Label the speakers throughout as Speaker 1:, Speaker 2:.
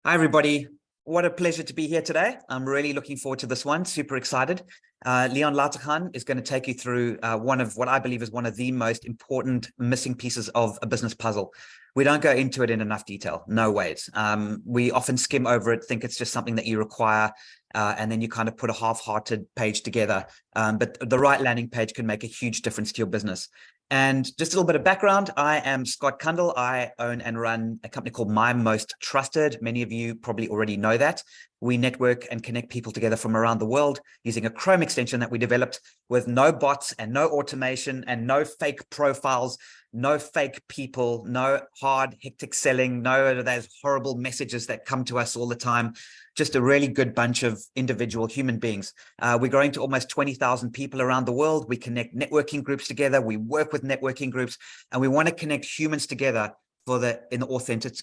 Speaker 1: Hi, everybody. What a pleasure to be here today. I'm really looking forward to this one. Super excited. Leon Lategan is going to take you through one of what I believe is one of the most important missing pieces of a business puzzle. We don't go into it in enough detail. No ways. We often skim over it, think it's just something that you require, and then you kind of put a half-hearted page together. But the right landing page can make a huge difference to your business. And just a little bit of background, I am Scott Cundill. I own and run a company called My Most Trusted. Many of you probably already know that. We network and connect people together from around the world using a Chrome extension that we developed with no bots and no automation and no fake profiles, no fake people, no hard, hectic selling, no of those horrible messages that come to us all the time. Just a really good bunch of individual human beings. We're growing to almost 20,000 people around the world. We connect networking groups together. We work with networking groups, and we want to connect humans together in the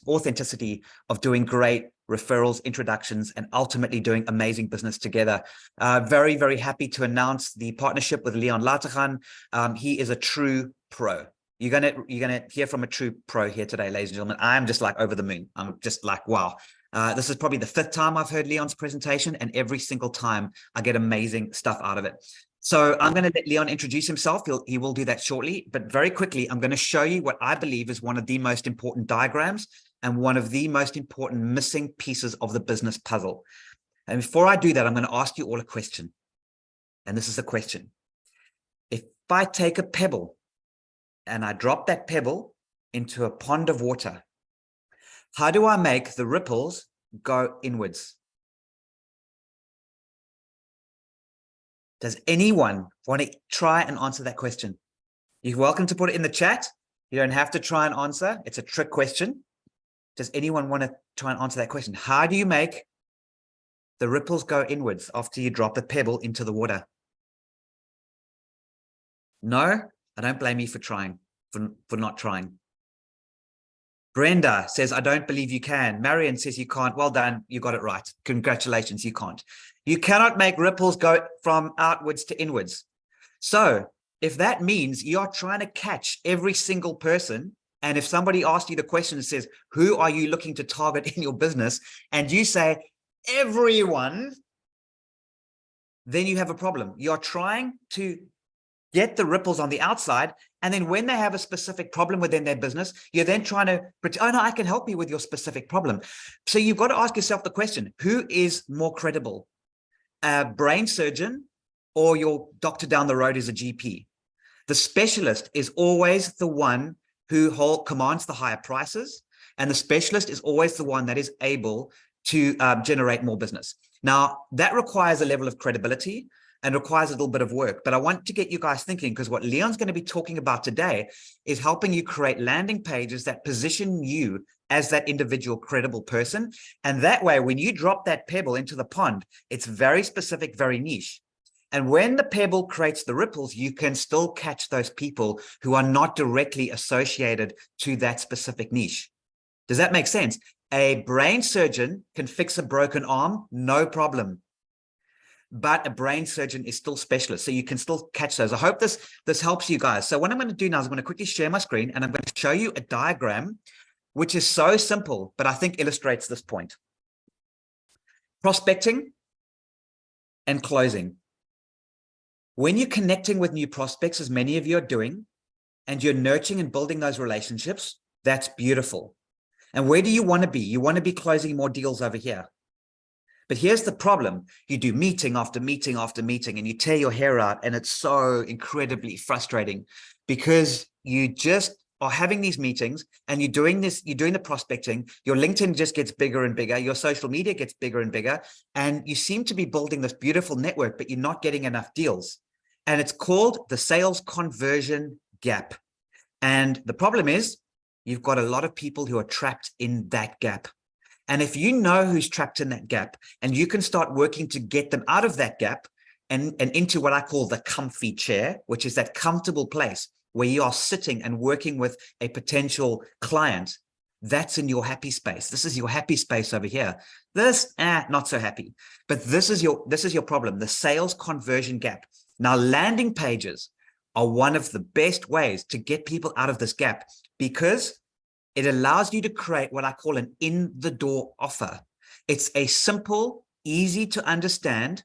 Speaker 1: authenticity of doing great referrals, introductions, and ultimately doing amazing business together. Very, very happy to announce the partnership with Leon Lategan. He is a true pro. You're gonna hear from a true pro here today, ladies and gentlemen. I'm just like over the moon. I'm just like, wow. This is probably the 5th time I've heard Leon's presentation, and every single time I get amazing stuff out of it. So I'm going to let Leon introduce himself. He will do that shortly, but very quickly, I'm going to show you what I believe is one of the most important diagrams and one of the most important missing pieces of the business puzzle. And before I do that, I'm going to ask you all a question. And this is the question. If I take a pebble and I drop that pebble into a pond of water, how do I make the ripples go inwards? Does anyone want to try and answer that question? You're welcome to put it in the chat. You don't have to try and answer. It's a trick question. Does anyone want to try and answer that question? How do you make the ripples go inwards after you drop a pebble into the water? No, I don't blame you for trying, for not trying. Brenda says, I don't believe you can. Marion says you can't. Well done. You got it right. Congratulations. You can't. You cannot make ripples go from outwards to inwards. So if that means you're trying to catch every single person, and if somebody asks you the question and says, who are you looking to target in your business? And you say, everyone, then you have a problem. You're trying to get the ripples on the outside. And then when they have a specific problem within their business, you're then trying to pretend, oh no, I can help you with your specific problem. So you've got to ask yourself the question, who is more credible? A brain surgeon or your doctor down the road is a GP? The specialist is always the one who commands the higher prices. And the specialist is always the one that is able to generate more business. Now, that requires a level of credibility and requires a little bit of work. But I want to get you guys thinking, because what Leon's going to be talking about today is helping you create landing pages that position you as that individual credible person. And that way, when you drop that pebble into the pond, it's very specific, very niche. And when the pebble creates the ripples, you can still catch those people who are not directly associated to that specific niche. Does that make sense? A brain surgeon can fix a broken arm, no problem. But a brain surgeon is still specialist, so you can still catch those. I hope this helps you guys. So what I'm going to do now is I'm going to quickly share my screen, and I'm going to show you a diagram, which is so simple, but I think illustrates this point. Prospecting and closing. When you're connecting with new prospects, as many of you are doing, and you're nurturing and building those relationships, that's beautiful. And where do you want to be? You want to be closing more deals over here. But here's the problem. You do meeting after meeting after meeting, and you tear your hair out, and it's so incredibly frustrating because you just are having these meetings and you're doing the prospecting. Your LinkedIn just gets bigger and bigger. Your social media gets bigger and bigger. And you seem to be building this beautiful network, but you're not getting enough deals. And it's called the sales conversion gap. And the problem is you've got a lot of people who are trapped in that gap. And if you know who's trapped in that gap, and you can start working to get them out of that gap and into what I call the comfy chair, which is that comfortable place where you are sitting and working with a potential client, that's in your happy space. This is your happy space over here. This, not so happy. But this is your problem, the sales conversion gap. Now, landing pages are one of the best ways to get people out of this gap because it allows you to create what I call an in-the-door offer. It's a simple, easy to understand,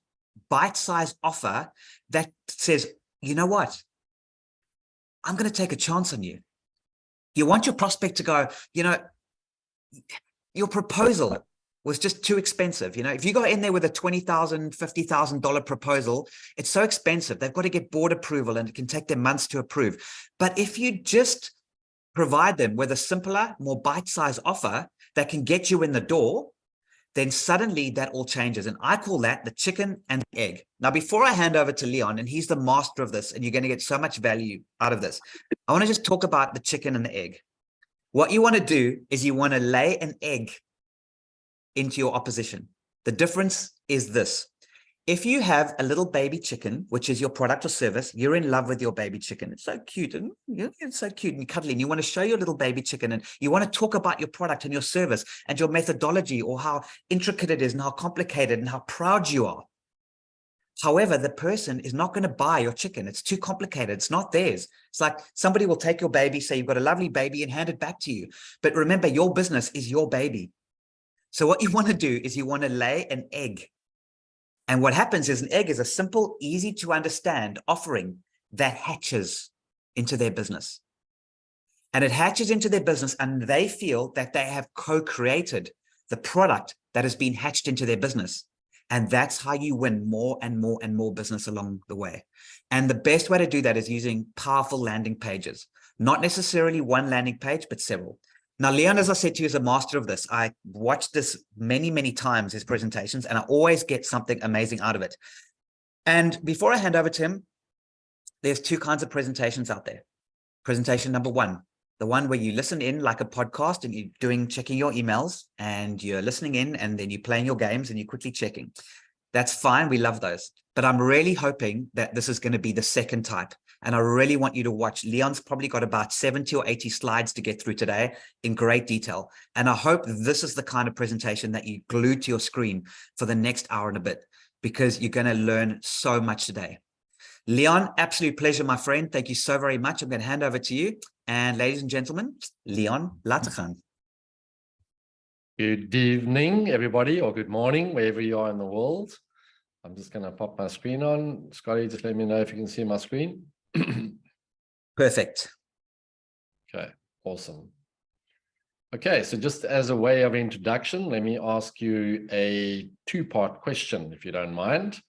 Speaker 1: bite-sized offer that says, you know what? I'm going to take a chance on you. You want your prospect to go, you know, your proposal was just too expensive. You know, if you go in there with a $20,000, $50,000 proposal, it's so expensive. They've got to get board approval and it can take them months to approve. But if you just provide them with a simpler, more bite-sized offer that can get you in the door, then suddenly that all changes. And I call that the chicken and the egg. Now, before I hand over to Leon, and he's the master of this, and you're going to get so much value out of this, I want to just talk about the chicken and the egg. What you want to do is you want to lay an egg into your opposition. The difference is this. If you have a little baby chicken, which is your product or service, you're in love with your baby chicken. It's so cute and it's so cute and cuddly. And you want to show your little baby chicken and you want to talk about your product and your service and your methodology or how intricate it is and how complicated and how proud you are. However, the person is not going to buy your chicken. It's too complicated. It's not theirs. It's like somebody will take your baby, say you've got a lovely baby and hand it back to you. But remember, your business is your baby. So what you want to do is you want to lay an egg. And what happens is an egg is a simple, easy to understand offering that hatches into their business. And it hatches into their business and they feel that they have co-created the product that has been hatched into their business. And that's how you win more and more and more business along the way. And the best way to do that is using powerful landing pages, not necessarily one landing page, but several. Now, Leon, as I said to you, is a master of this. I watched this many, many times, his presentations, and I always get something amazing out of it. And before I hand over to him, there's two kinds of presentations out there. Presentation number one, the one where you listen in like a podcast and you're checking your emails and you're listening in and then you're playing your games and you're quickly checking. That's fine. We love those. But I'm really hoping that this is going to be the second type. And I really want you to watch. Leon's probably got about 70 or 80 slides to get through today in great detail. And I hope this is the kind of presentation that you glue to your screen for the next hour and a bit, because you're going to learn so much today. Leon, absolute pleasure, my friend. Thank you so very much. I'm going to hand over to you. And ladies and gentlemen, Leon Lategan.
Speaker 2: Good evening, everybody, or good morning, wherever you are in the world. I'm just going to pop my screen on. Scotty, just let me know if you can see my screen.
Speaker 1: Perfect.
Speaker 2: Okay, awesome. Okay, so just as a way of introduction, let me ask you a two-part question, if you don't mind.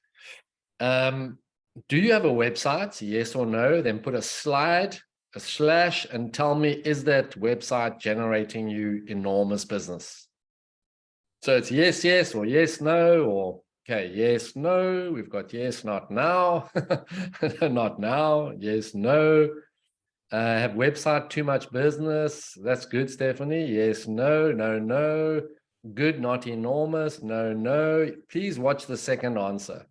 Speaker 2: Do you have a website? Yes or no? Then put a slide, a slash, and tell me, is that website generating you enormous business? So it's yes, yes, or yes, no, or okay, yes, no. We've got yes, not now, not now, yes, no. Have website too much business? That's good, Stephanie. Yes, no, no, no. Good, not enormous. No, no. Please watch the second answer.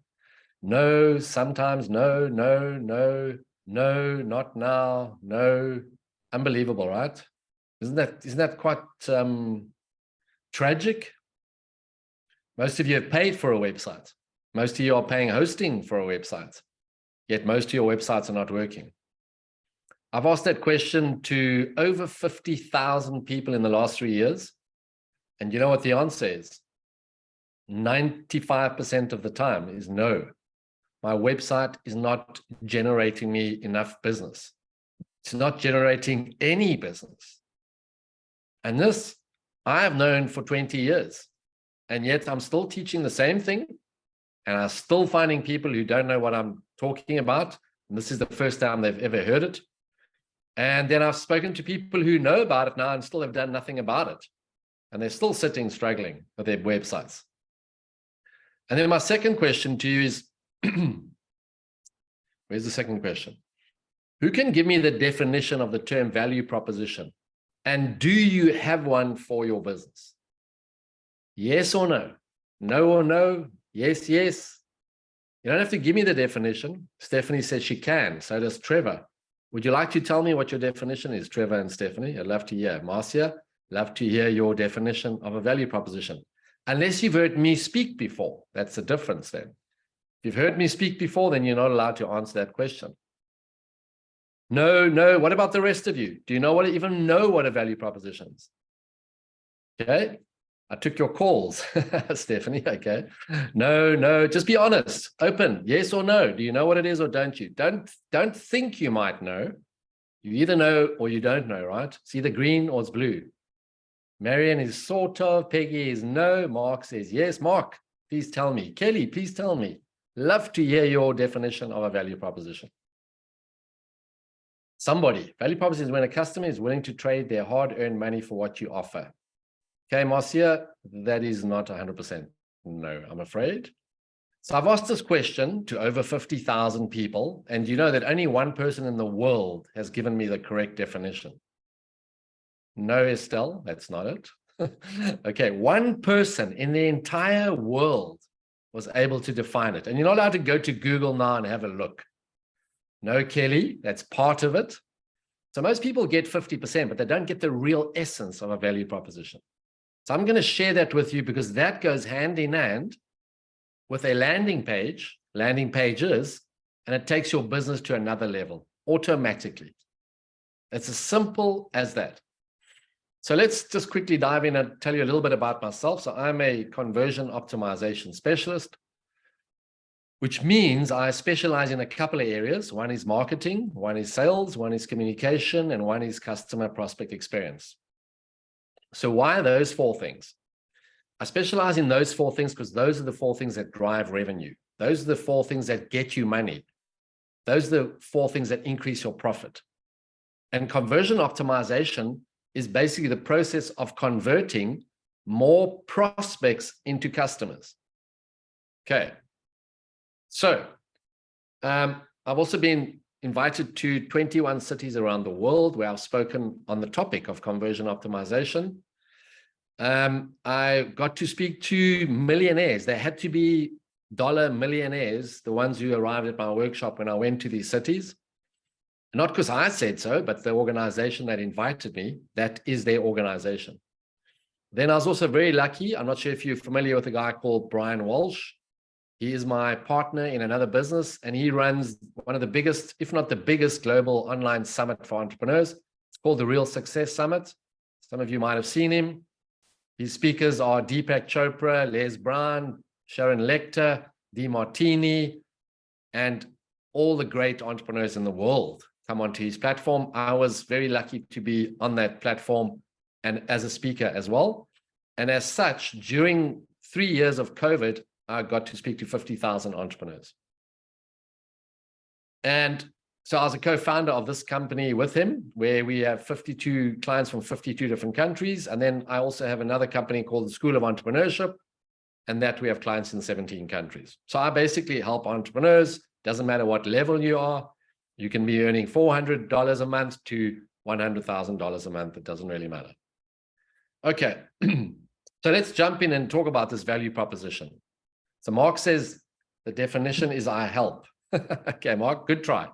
Speaker 2: No, sometimes, no, no, no, no, not now, no. Unbelievable, right? Isn't that quite tragic? Most of you have paid for a website. Most of you are paying hosting for a website, yet most of your websites are not working. I've asked that question to over 50,000 people in the last 3 years. And you know what the answer is? 95% of the time is no. My website is not generating me enough business. It's not generating any business. And this I have known for 20 years. And yet I'm still teaching the same thing. And I'm still finding people who don't know what I'm talking about. And this is the first time they've ever heard it. And then I've spoken to people who know about it now and still have done nothing about it. And they're still sitting struggling with their websites. And then my second question to you is, where's the second question? Who can give me the definition of the term value proposition? And do you have one for your business? Yes or no? No or no? Yes, yes. You don't have to give me the definition. Stephanie says she can. So does Trevor. Would you like to tell me what your definition is, Trevor and Stephanie? I'd love to hear. Marcia, love to hear your definition of a value proposition. Unless you've heard me speak before. That's the difference then. If you've heard me speak before, then you're not allowed to answer that question. No, no. What about the rest of you? Do you even know what a value proposition is? Okay. I took your calls, Stephanie. Okay. No, just be honest, open, yes or no. Do you know what it is or don't you? Don't think you might know. You either know or you don't know, right? It's either green or it's blue. Marion is sort of, Peggy is no, Mark says yes. Mark, please tell me. Kelly, please tell me. Love to hear your definition of a value proposition. Somebody, value proposition is when a customer is willing to trade their hard-earned money for what you offer. Okay, Marcia, that is not 100% no, I'm afraid. So I've asked this question to over 50,000 people, and you know that only one person in the world has given me the correct definition. No, Estelle, that's not it. Okay, one person in the entire world was able to define it. And you're not allowed to go to Google now and have a look. No, Kelly, that's part of it. So most people get 50%, but they don't get the real essence of a value proposition. So I'm going to share that with you because that goes hand in hand with a landing page, landing pages, and it takes your business to another level automatically. It's as simple as that. So let's just quickly dive in and tell you a little bit about myself. So I'm a conversion optimization specialist, which means I specialize in a couple of areas. One is marketing, one is sales, one is communication, and one is customer prospect experience. So why are those four things? I specialize in those four things because those are the four things that drive revenue. Those are the four things that get you money. Those are the four things that increase your profit. And conversion optimization is basically the process of converting more prospects into customers. Okay. So I've also been invited to 21 cities around the world where I've spoken on the topic of conversion optimization. I got to speak to millionaires. They had to be dollar millionaires, the ones who arrived at my workshop when I went to these cities. Not because I said so, but the organization that invited me, that is their organization. Then I was also very lucky. I'm not sure if you're familiar with a guy called Brian Walsh. He is my partner in another business, and he runs one of the biggest, if not the biggest, global online summit for entrepreneurs. It's called the Real Success Summit. Some of you might have seen him. His speakers are Deepak Chopra, Les Brown, Sharon Lecter, DeMartini, and all the great entrepreneurs in the world come onto his platform. I was very lucky to be on that platform and as a speaker as well. And as such, during 3 years of COVID, I got to speak to 50,000 entrepreneurs. And so I was a co-founder of this company with him, where we have 52 clients from 52 different countries. And then I also have another company called the School of Entrepreneurship, and that we have clients in 17 countries. So I basically help entrepreneurs. Doesn't matter what level you are. You can be earning $400 a month to $100,000 a month. It doesn't really matter. Okay, so let's jump in and talk about this value proposition. So Mark says the definition is I help. Okay, Mark, good try.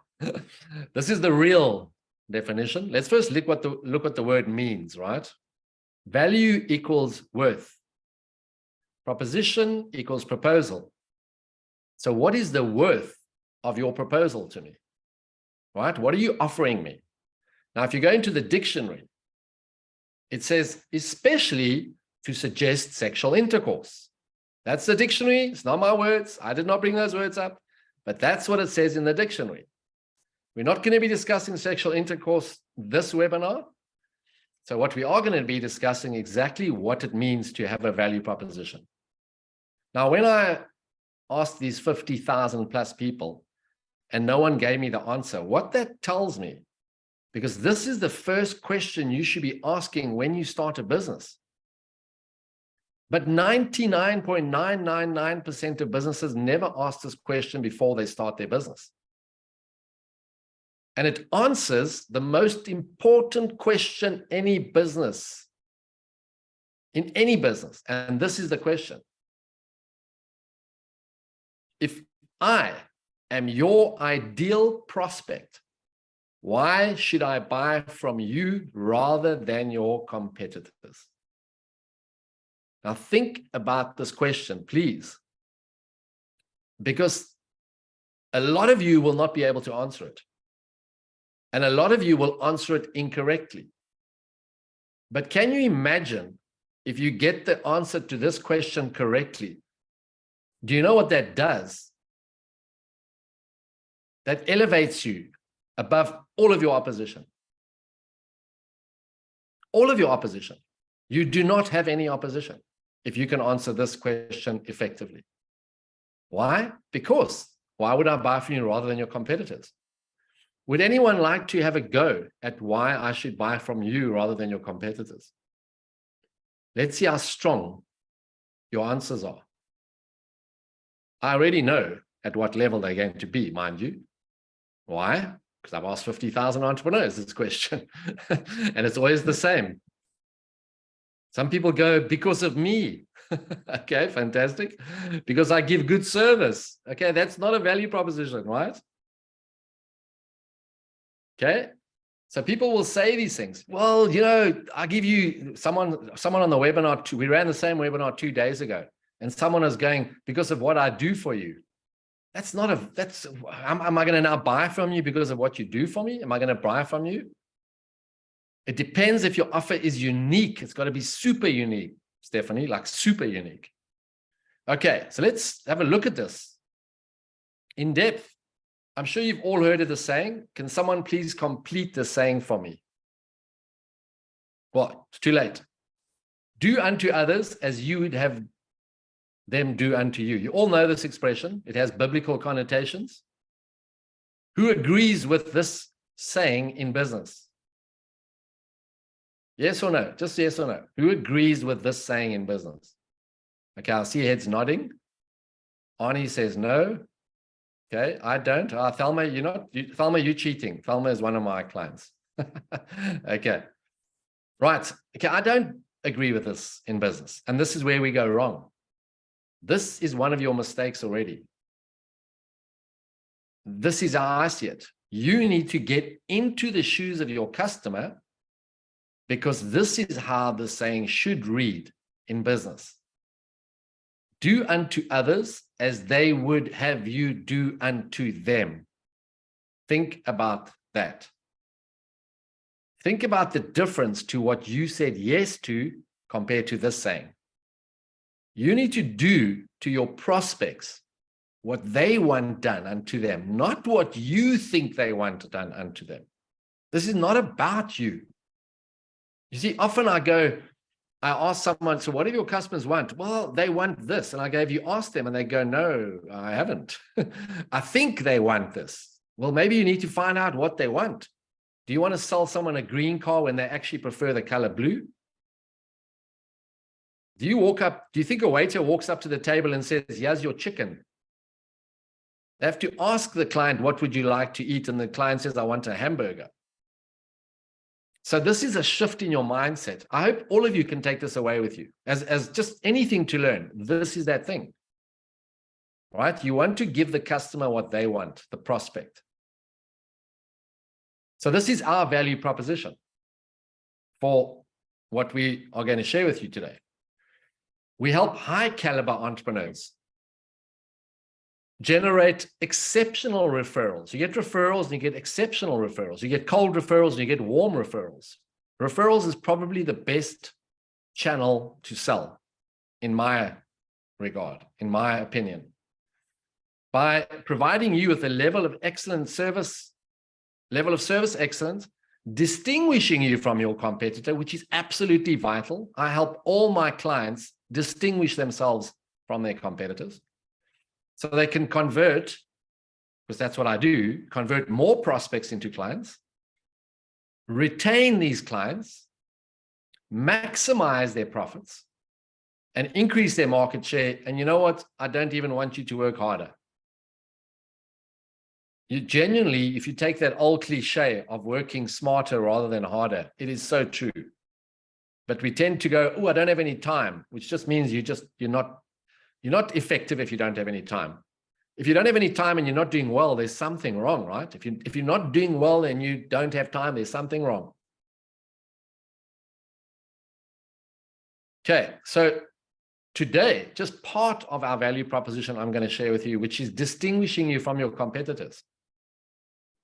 Speaker 2: This is the real definition. Let's first look what the word means, right? Value equals worth. Proposition equals proposal. So what is the worth of your proposal to me? Right? What are you offering me? Now, if you go into the dictionary, it says, especially to suggest sexual intercourse. That's the dictionary. It's not my words. I did not bring those words up, but that's what it says in the dictionary. We're not going to be discussing sexual intercourse this webinar. So what we are going to be discussing exactly what it means to have a value proposition. Now, when I asked these 50,000 plus people and no one gave me the answer, what that tells me, because this is the first question you should be asking when you start a business. But 99.999% of businesses never ask this question before they start their business. And it answers the most important question in any business. And this is the question. If I am your ideal prospect, why should I buy from you rather than your competitors? Now think about this question, please, because a lot of you will not be able to answer it. And a lot of you will answer it incorrectly. But can you imagine if you get the answer to this question correctly, do you know what that does? That elevates you above all of your opposition. All of your opposition. You do not have any opposition if you can answer this question effectively. Why? Because why would I buy from you rather than your competitors? Would anyone like to have a go at why I should buy from you rather than your competitors? Let's see how strong your answers are. I already know at what level they're going to be, mind you. Why? Because I've asked 50,000 entrepreneurs this question, and it's always the same. Some people go, because of me. Okay, fantastic. Because I give good service. Okay, that's not a value proposition, right? Okay, so people will say these things. Well, you know, I give you someone on the webinar, we ran the same webinar 2 days ago, and someone is going, because of what I do for you. That's not a, that's, am I going to now buy from you because of what you do for me? Am I going to buy from you? It depends if your offer is unique. It's got to be super unique, Stephanie, like super unique. Okay, so let's have a look at this in depth. I'm sure you've all heard of the saying. Can someone please complete the saying for me? Well, it's too late. Do unto others as you would have them do unto you. You all know this expression. It has biblical connotations. Who agrees with this saying in business? Yes or no? Just yes or no. Who agrees with this saying in business? Okay, I see heads nodding. Arnie says no. Okay, I don't. Thelma, you're not. Thelma, you're cheating. Thelma is one of my clients. Okay, right. Okay, I don't agree with this in business. And this is where we go wrong. This is one of your mistakes already. This is how I see it. You need to get into the shoes of your customer, because this is how the saying should read in business. Do unto others as they would have you do unto them. Think about that. Think about the difference to what you said yes to compared to this saying. You need to do to your prospects what they want done unto them, not what you think they want done unto them. This is not about you. You see, often I ask someone, so what do your customers want? Well, they want this. And I go, have you asked them? And they go, no, I haven't. I think they want this. Well, maybe you need to find out what they want. Do you want to sell someone a green car when they actually prefer the color blue? Do you think a waiter walks up to the table and says, here's your chicken? They have to ask the client, what would you like to eat? And the client says, I want a hamburger. So this is a shift in your mindset. I hope all of you can take this away with you as just anything to learn. This is that thing, right? You want to give the customer what they want, the prospect. So this is our value proposition for what we are going to share with you today. We help high caliber entrepreneurs generate exceptional referrals. You get referrals and you get exceptional referrals. You get cold referrals and you get warm referrals. Referrals is probably the best channel to sell, in my regard, in my opinion. By providing you with a level of service excellence, distinguishing you from your competitor, which is absolutely vital. I help all my clients distinguish themselves from their competitors, so they can convert, because that's what I do, convert more prospects into clients, retain these clients, maximize their profits, and increase their market share. And you know what? I don't even want you to work harder. You genuinely, if you take that old cliche of working smarter rather than harder, it is so true. But we tend to go, oh, I don't have any time, which just means you're not effective if you don't have any time. If you don't have any time and you're not doing well, there's something wrong, right? If you're not doing well and you don't have time, there's something wrong. Okay, so today, just part of our value proposition I'm going to share with you, which is distinguishing you from your competitors.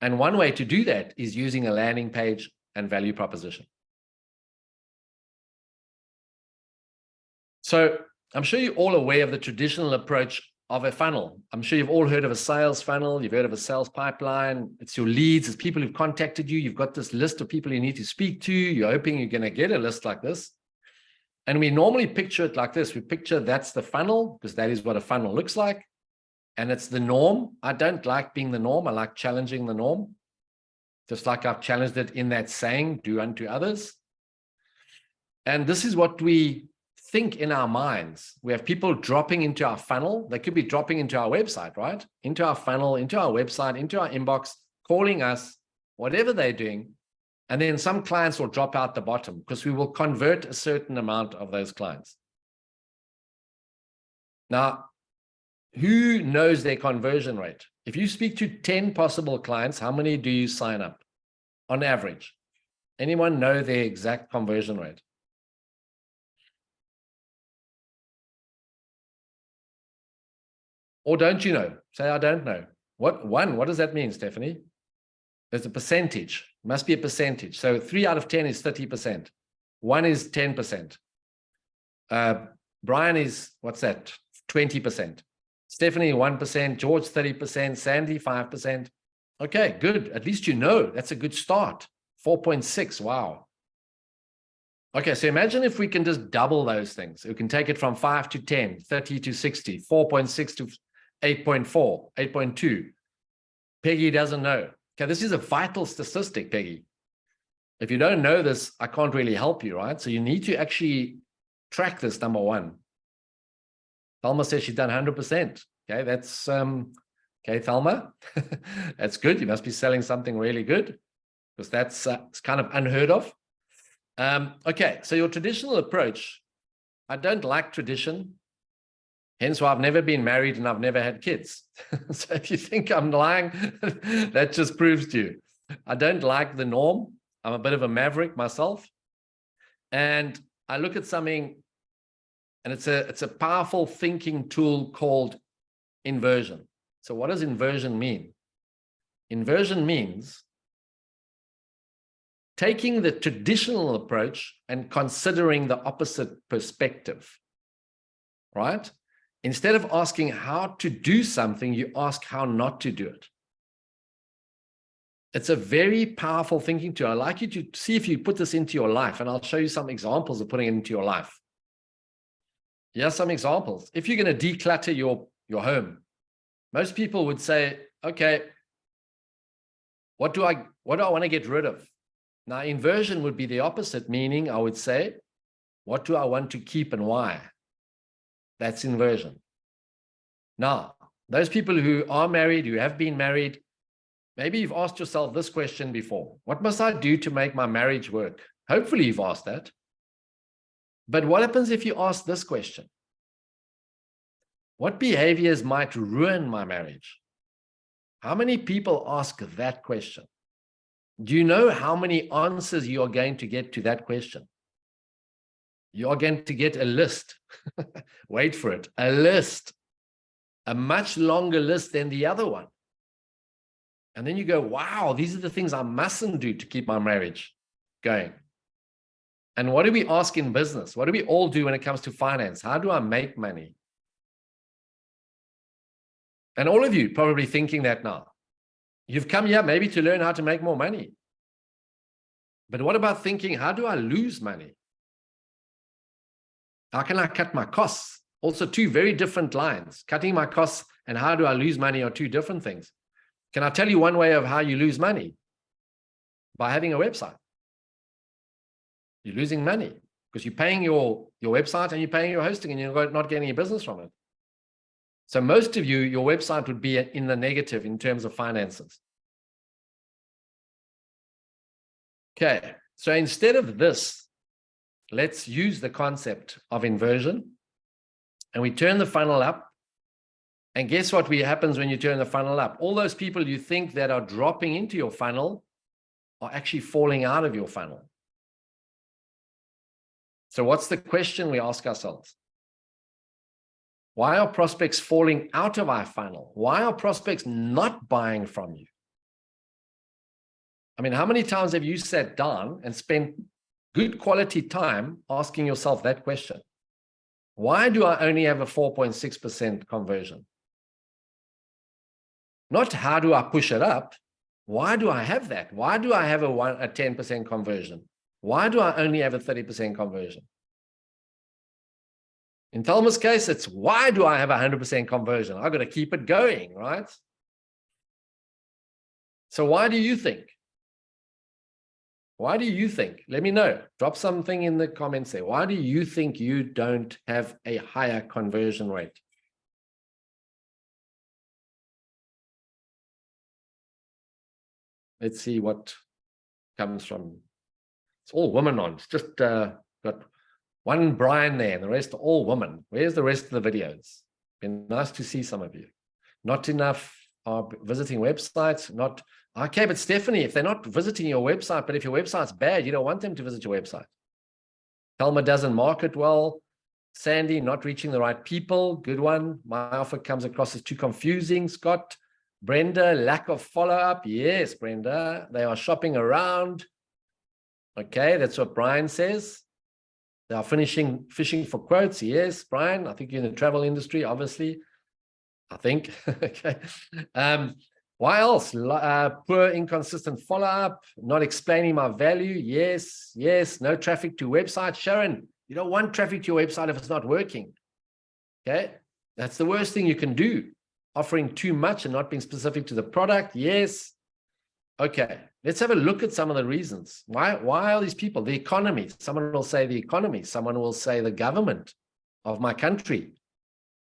Speaker 2: And one way to do that is using a landing page and value proposition. So I'm sure you're all aware of the traditional approach of a funnel. I'm sure you've all heard of a sales funnel. You've heard of a sales pipeline. It's your leads. It's people who've contacted you. You've got this list of people you need to speak to. You're hoping you're going to get a list like this. And we normally picture it like this. We picture that's the funnel because that is what a funnel looks like. And it's the norm. I don't like being the norm. I like challenging the norm. Just like I've challenged it in that saying, do unto others. And this is what we think in our minds. We have people dropping into our funnel. They could be dropping into our website, right? Into our funnel, into our website, into our inbox, calling us, whatever they're doing. And then some clients will drop out the bottom because we will convert a certain amount of those clients. Now, who knows their conversion rate? If you speak to 10 possible clients, how many do you sign up on average? Anyone know their exact conversion rate? Or don't you know? Say, I don't know. What does that mean, Stephanie? There's a percentage. It must be a percentage. So 3 out of 10 is 30%. 1 is 10%. Brian is, what's that? 20%. Stephanie, 1%. George, 30%. Sandy, 5%. Okay, good. At least you know. That's a good start. 4.6. Wow. Okay, so imagine if we can just double those things. We can take it from 5 to 10, 30 to 60, 4.6 to 8.4, 8.2. Peggy doesn't know. Okay, this is a vital statistic, Peggy. If you don't know this, I can't really help you, right? So you need to actually track this, number one. Thelma says she's done 100%. Okay, that's, okay, Thelma, that's good. You must be selling something really good because that's it's kind of unheard of. Okay, so your traditional approach, I don't like tradition. Hence why I've never been married and I've never had kids. So if you think I'm lying, that just proves to you. I don't like the norm. I'm a bit of a maverick myself. And I look at something, and it's a powerful thinking tool called inversion. So what does inversion mean? Inversion means taking the traditional approach and considering the opposite perspective, right? Instead of asking how to do something, you ask how not to do it. It's a very powerful thinking tool. I'd like you to see if you put this into your life, and I'll show you some examples of putting it into your life. Here are some examples. If you're going to declutter your home, most people would say, okay, what do I want to get rid of? Now, inversion would be the opposite, meaning I would say, what do I want to keep and why? That's inversion. Now, those people who are married, who have been married, maybe you've asked yourself this question before. What must I do to make my marriage work? Hopefully you've asked that. But what happens if you ask this question? What behaviors might ruin my marriage? How many people ask that question? Do you know how many answers you are going to get to that question? You are going to get a list. Wait for it. A list. A much longer list than the other one. And then you go, wow, these are the things I mustn't do to keep my marriage going. And what do we ask in business? What do we all do when it comes to finance? How do I make money? And all of you probably thinking that now. You've come here maybe to learn how to make more money. But what about thinking, how do I lose money? How can I cut my costs? Also, two very different lines. Cutting my costs and how do I lose money are two different things. Can I tell you one way of how you lose money? By having a website. You're losing money because you're paying your website and you're paying your hosting and you're not getting any business from it. So most of you, your website would be in the negative in terms of finances. Okay, so instead of this, let's use the concept of inversion and we turn the funnel up. And guess what happens when you turn the funnel up? All those people you think that are dropping into your funnel are actually falling out of your funnel. So what's the question we ask ourselves? Why are prospects falling out of our funnel? Why are prospects not buying from you? I mean, how many times have you sat down and spent good quality time asking yourself that question? Why do I only have a 4.6% conversion? Not how do I push it up? Why do I have that? Why do I have a 10% conversion? Why do I only have a 30% conversion? In Thelma's case, it's why do I have a 100% conversion? I've got to keep it going, right? So why do you think? Why do you think? Let me know. Drop something in the comments there. Why do you think you don't have a higher conversion rate? Let's see what comes from. It's all women on. It's just got one Brian there and the rest are all women. Where's the rest of the videos? Been nice to see some of you. Not enough are visiting websites. Not okay, but Stephanie, if they're not visiting your website, but if your website's bad, you don't want them to visit your website. Thelma doesn't market well. Sandy, not reaching the right people. Good one. My offer comes across as too confusing. Scott, Brenda, lack of follow-up. Yes, Brenda, they are shopping around. Okay, that's what Brian says. They are fishing for quotes. Yes, Brian, I think you're in the travel industry, obviously. I think. Okay. Why else? Poor, inconsistent follow-up, not explaining my value. Yes, yes. No traffic to website. Sharon, you don't want traffic to your website if it's not working. Okay, that's the worst thing you can do. Offering too much and not being specific to the product. Yes. Okay, let's have a look at some of the reasons. Why are these people? The economy. Someone will say the economy. Someone will say the government of my country,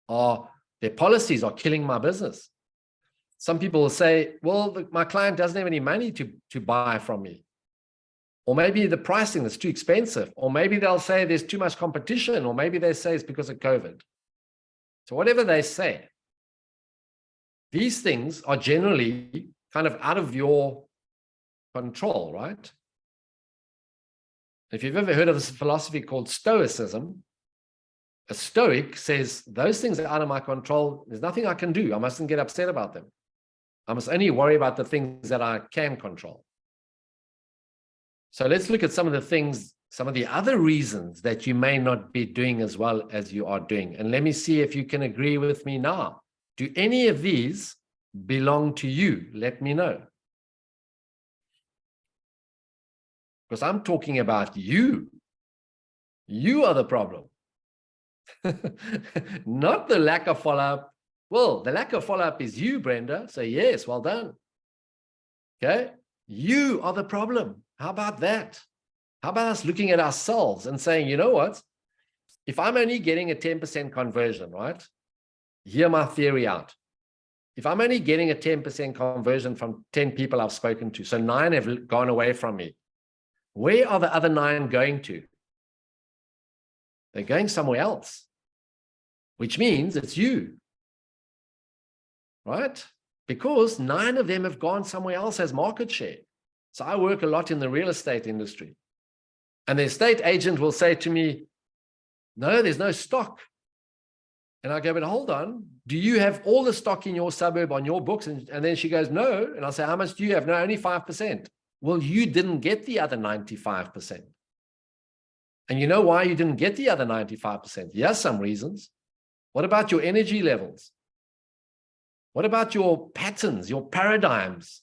Speaker 2: or their policies are killing my business. Some people will say, well, my client doesn't have any money to buy from me. Or maybe the pricing is too expensive. Or maybe they'll say there's too much competition. Or maybe they say it's because of COVID. So whatever they say, these things are generally kind of out of your control, right? If you've ever heard of this philosophy called Stoicism, a Stoic says, those things are out of my control. There's nothing I can do. I mustn't get upset about them. I must only worry about the things that I can control. So let's look at some of the things, some of the other reasons that you may not be doing as well as you are doing. And let me see if you can agree with me now. Do any of these belong to you? Let me know. Because I'm talking about you. You are the problem. Not the lack of follow-up. Well, the lack of follow-up is you, Brenda. So yes, well done. Okay. You are the problem. How about that? How about us looking at ourselves and saying, you know what? If I'm only getting a 10% conversion, right? Hear my theory out. If I'm only getting a 10% conversion from 10 people I've spoken to, so 9 have gone away from me, where are the other 9 going to? They're going somewhere else, which means it's you, right? Because 9 of them have gone somewhere else as market share. So I work a lot in the real estate industry. And the estate agent will say to me, no, there's no stock. And I go, but hold on, do you have all the stock in your suburb on your books? And then she goes, no. And I'll say, how much do you have? No, only 5%. Well, you didn't get the other 95%. And you know why you didn't get the other 95%? Yes, some reasons. What about your energy levels? What about your patterns, your paradigms?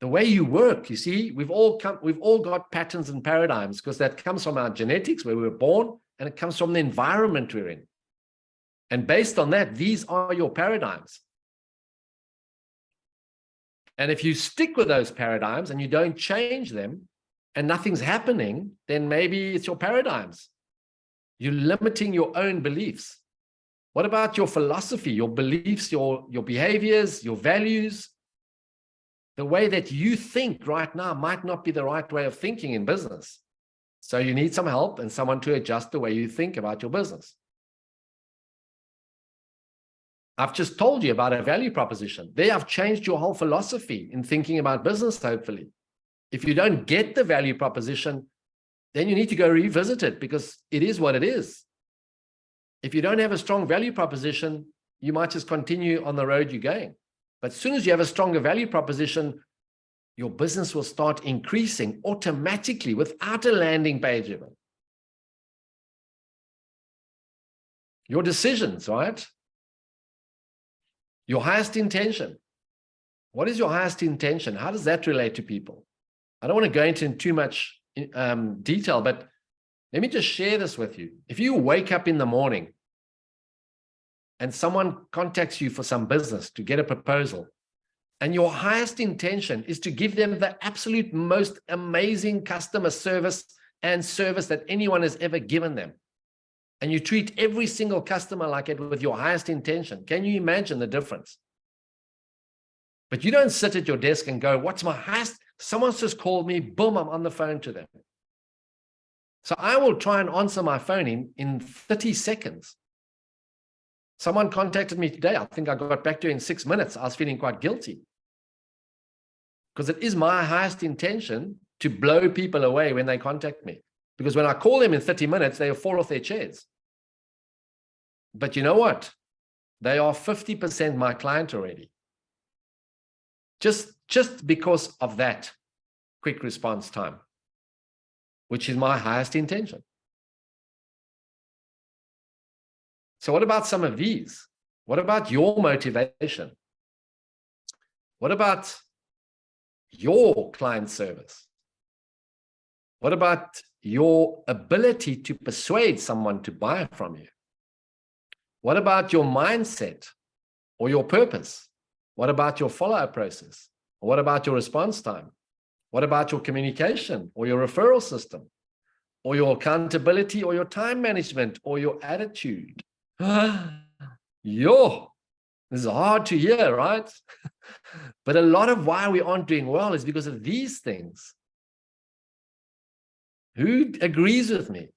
Speaker 2: The way you work, you see, we've all got patterns and paradigms because that comes from our genetics, where we were born, and it comes from the environment we're in. And based on that, these are your paradigms. And if you stick with those paradigms and you don't change them and nothing's happening, then maybe it's your paradigms. You're limiting your own beliefs. What about your philosophy, your beliefs, your behaviors, your values? The way that you think right now might not be the right way of thinking in business. So you need some help and someone to adjust the way you think about your business. I've just told you about a value proposition. There, I've changed your whole philosophy in thinking about business, hopefully. If you don't get the value proposition, then you need to go revisit it because it is what it is. If you don't have a strong value proposition, you might just continue on the road you're going. But as soon as you have a stronger value proposition, your business will start increasing automatically without a landing page even. Your decisions, right? Your highest intention. What is your highest intention? How does that relate to people? I don't want to go into too much detail, but let me just share this with you. If you wake up in the morning and someone contacts you for some business to get a proposal, and your highest intention is to give them the absolute most amazing customer service and service that anyone has ever given them, and you treat every single customer like it with your highest intention, can you imagine the difference? But you don't sit at your desk and go, what's my highest? Someone's just called me, boom, I'm on the phone to them. So I will try and answer my phone in 30 seconds. Someone contacted me today. I think I got back to you in 6 minutes. I was feeling quite guilty because it is my highest intention to blow people away when they contact me. Because when I call them in 30 minutes, they'll fall off their chairs. But you know what? They are 50% my client already. Just because of that quick response time, which is my highest intention. So what about some of these? What about your motivation? What about your client service? What about your ability to persuade someone to buy from you? What about your mindset or your purpose? What about your follow-up process? Or what about your response time? What about your communication or your referral system? Or your accountability or your time management or your attitude? Yo, this is hard to hear, right? But a lot of why we aren't doing well is because of these things. Who agrees with me?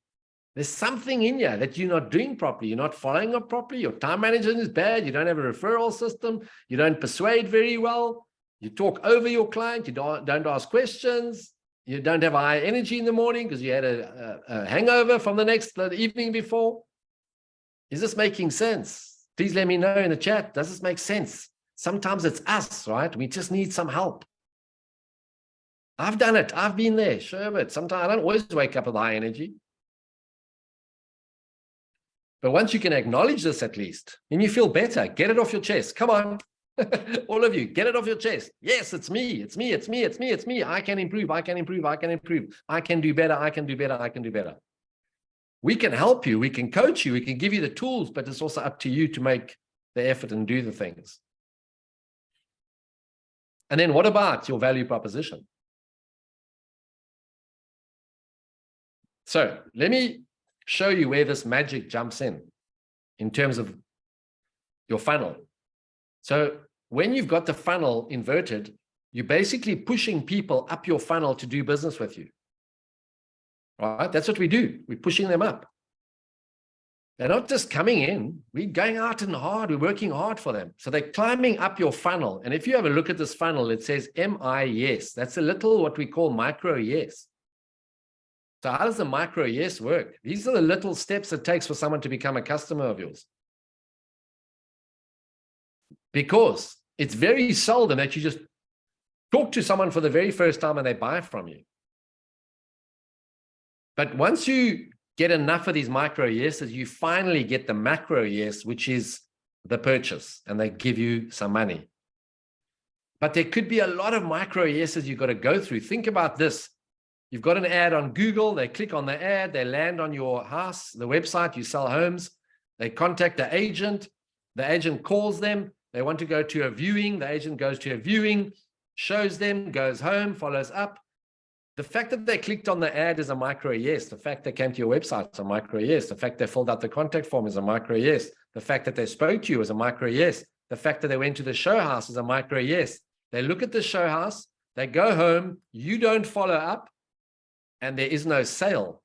Speaker 2: There's something in you that you're not doing properly. You're not following up properly. Your time management is bad. You don't have a referral system. You don't persuade very well. You talk over your client. You don't ask questions. You don't have high energy in the morning because you had a hangover from the evening before. Is this making sense? Please let me know in the chat. Does this make sense? Sometimes it's us, right? We just need some help. I've done it. I've been there. Sure, but sometimes I don't always wake up with high energy. But once you can acknowledge this at least, then you feel better. Get it off your chest. Come on. All of you, get it off your chest. Yes, it's me. It's me. It's me. It's me. It's me. I can improve. I can improve. I can improve. I can do better. I can do better. I can do better. We can help you. We can coach you. We can give you the tools, but it's also up to you to make the effort and do the things. And then what about your value proposition? So let me show you where this magic jumps in terms of your funnel. So when you've got the funnel inverted, you're basically pushing people up your funnel to do business with you. Right? That's what we do. We're pushing them up. They're not just coming in. We're going out and hard. We're working hard for them. So they're climbing up your funnel. And if you have a look at this funnel, it says MI yes. That's a little what we call micro yes. So how does the micro yes work? These are the little steps it takes for someone to become a customer of yours. Because it's very seldom that you just talk to someone for the very first time and they buy from you. But once you get enough of these micro yeses, you finally get the macro yes, which is the purchase, and they give you some money. But there could be a lot of micro yeses you've got to go through. Think about this. You've got an ad on Google, they click on the ad, they land on your house, the website, you sell homes, they contact the agent calls them, they want to go to a viewing, the agent goes to a viewing, shows them, goes home, follows up. The fact that they clicked on the ad is a micro yes. The fact they came to your website is a micro yes. The fact they filled out the contact form is a micro yes. The fact that they spoke to you is a micro yes. The fact that they went to the show house is a micro yes. They look at the show house, they go home, you don't follow up, and there is no sale.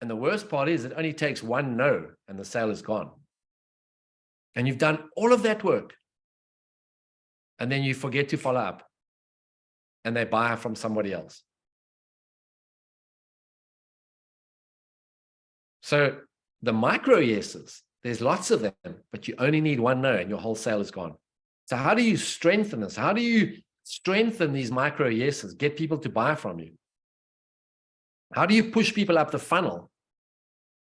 Speaker 2: And the worst part is it only takes one no and the sale is gone. And you've done all of that work. And then you forget to follow up. And they buy from somebody else. So the micro yeses, there's lots of them, but you only need one no and your whole sale is gone. So how do you strengthen this? How do you strengthen these micro yeses, get people to buy from you? How do you push people up the funnel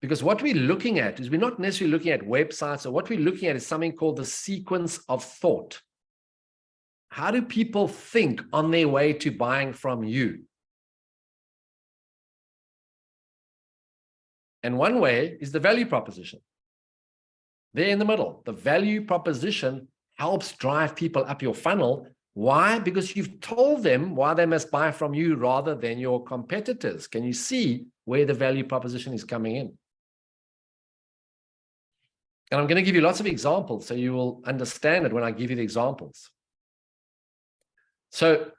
Speaker 2: Because what we're looking at is we're not necessarily looking at websites, or what we're looking at is something called the sequence of thought. How do people think on their way to buying from you? And one way is the value proposition. There in the middle, the value proposition helps drive people up your funnel. Why? Because you've told them why they must buy from you rather than your competitors. Can you see where the value proposition is coming in? And I'm going to give you lots of examples so you will understand it when I give you the examples. So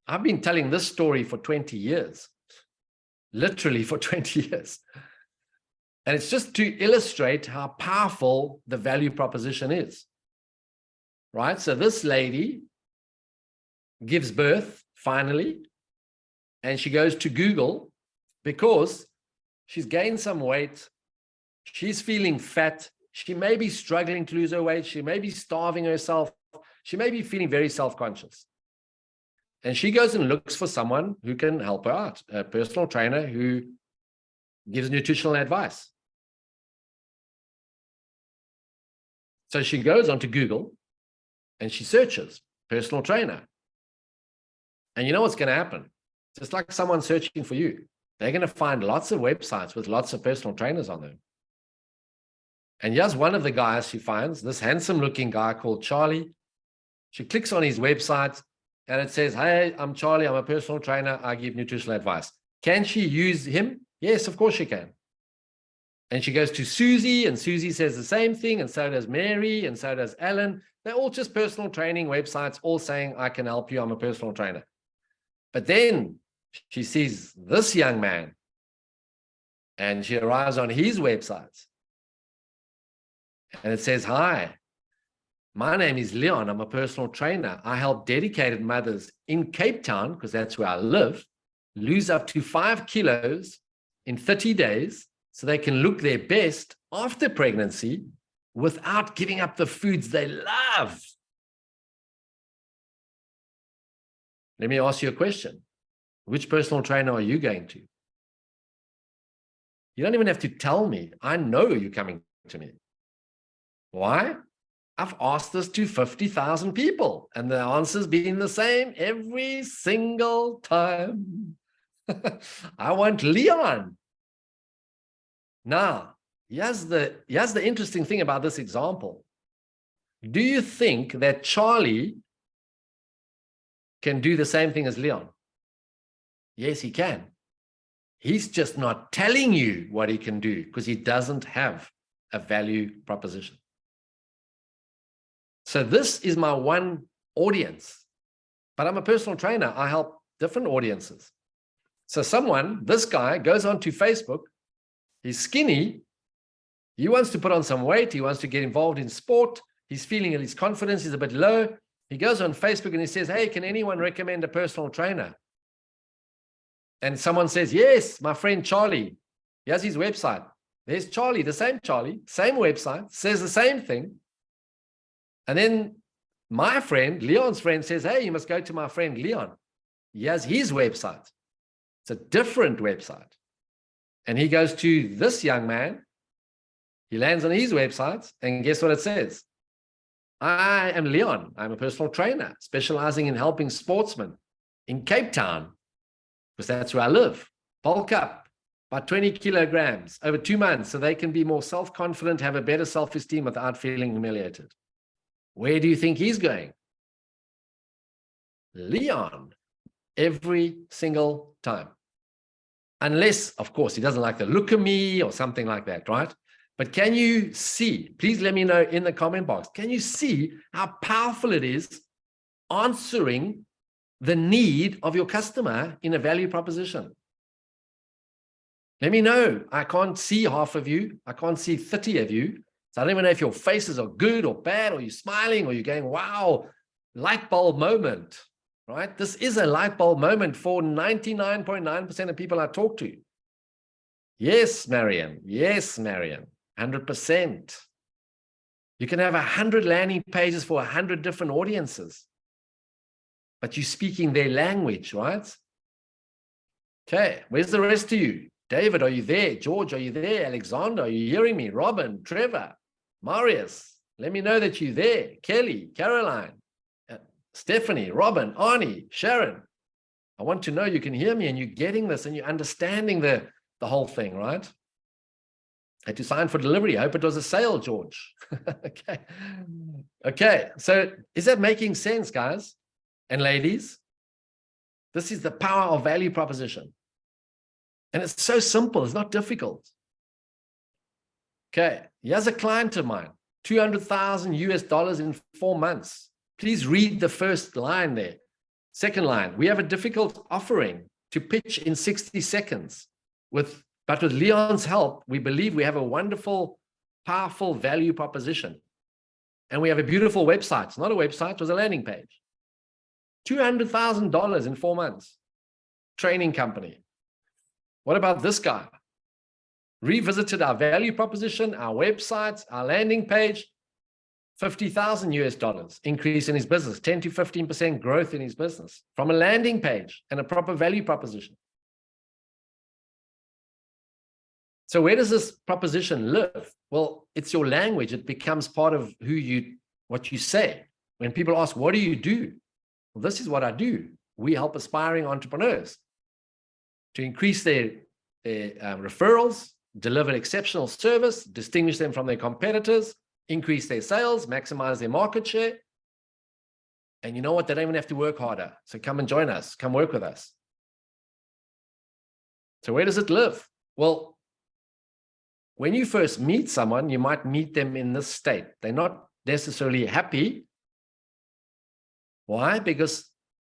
Speaker 2: I've been telling this story for 20 years, literally for 20 years. And it's just to illustrate how powerful the value proposition is, right? So this lady gives birth finally, and she goes to Google because she's gained some weight. She's feeling fat. She may be struggling to lose her weight. She may be starving herself. She may be feeling very self-conscious. And she goes and looks for someone who can help her out, a personal trainer who gives nutritional advice. So she goes onto Google and she searches personal trainer. And you know what's going to happen? Just like someone searching for you, they're going to find lots of websites with lots of personal trainers on them. And here's one of the guys she finds, this handsome looking guy called Charlie. She clicks on his website and it says, hey, I'm Charlie. I'm a personal trainer. I give nutritional advice. Can she use him? Yes, of course she can. And she goes to Susie, and Susie says the same thing, and so does Mary, and so does Ellen. They're all just personal training websites, all saying, I can help you. I'm a personal trainer. But then she sees this young man, and she arrives on his website. And it says, hi, my name is Leon. I'm a personal trainer. I help dedicated mothers in Cape Town, because that's where I live, lose up to 5 kilos in 30 days so they can look their best after pregnancy without giving up the foods they love. Let me ask you a question. Which personal trainer are you going to? You don't even have to tell me. I know you're coming to me. Why? I've asked this to 50,000 people, and the answer's been the same every single time. I want Leon. Now, here's the interesting thing about this example. Do you think that Charlie can do the same thing as Leon? Yes, he can. He's just not telling you what he can do because he doesn't have a value proposition. So this is my one audience, but I'm a personal trainer. I help different audiences. So this guy goes onto Facebook, he's skinny, he wants to put on some weight, he wants to get involved in sport, he's feeling his confidence is a bit low. He goes on Facebook and he says, hey, can anyone recommend a personal trainer? And someone says, yes, my friend Charlie. He has his website. There's Charlie, the same Charlie, same website, says the same thing. And then my friend, Leon's friend, says, hey, you must go to my friend Leon. He has his website. It's a different website. And he goes to this young man. He lands on his website, and guess what it says? I am Leon. I'm a personal trainer specializing in helping sportsmen in Cape Town, because that's where I live. Bulk up by 20 kilograms over 2 months so they can be more self-confident, have a better self-esteem without feeling humiliated. Where do you think he's going? Leon, every single time. Unless, of course, he doesn't like the look of me or something like that, right? But can you see, please let me know in the comment box, can you see how powerful it is answering the need of your customer in a value proposition? Let me know. I can't see half of you. I can't see 30 of you. So I don't even know if your faces are good or bad, or you're smiling, or you're going, wow, light bulb moment, right? This is a light bulb moment for 99.9% of people I talk to. Yes, Marian. Yes, Marian. 100%. You can have 100 landing pages for 100 different audiences, but you're speaking their language, right? Okay, where's the rest of you? David, are you there? George, are you there? Alexander, are you hearing me? Robin, Trevor, Marius, let me know that you're there. Kelly, Caroline, Stephanie, Robin, Arnie, Sharon. I want to know you can hear me and you're getting this and you're understanding the whole thing, right? Had to sign for delivery. I hope it was a sale, George. Okay. Okay. So is that making sense, guys and ladies? This is the power of value proposition. And it's so simple. It's not difficult. Okay. Here's a client of mine, $200,000 in 4 months. Please read the first line there. Second line, we have a difficult offering to pitch in 60 seconds. But with Leon's help, we believe we have a wonderful, powerful value proposition. And we have a beautiful website. It's not a website, it was a landing page. $200,000 in 4 months. Training company. What about this guy? Revisited our value proposition, our website, our landing page. $50,000 increase in his business, 10 to 15% growth in his business from a landing page and a proper value proposition. So where does this proposition live? Well, it's your language. It becomes part of what you say. When people ask, what do you do? Well, this is what I do. We help aspiring entrepreneurs to increase their referrals, deliver exceptional service, distinguish them from their competitors, increase their sales, maximize their market share. And you know what? They don't even have to work harder. So come and join us. Come work with us. So where does it live? Well, when you first meet someone, you might meet them in this state. They're not necessarily happy. Why? Because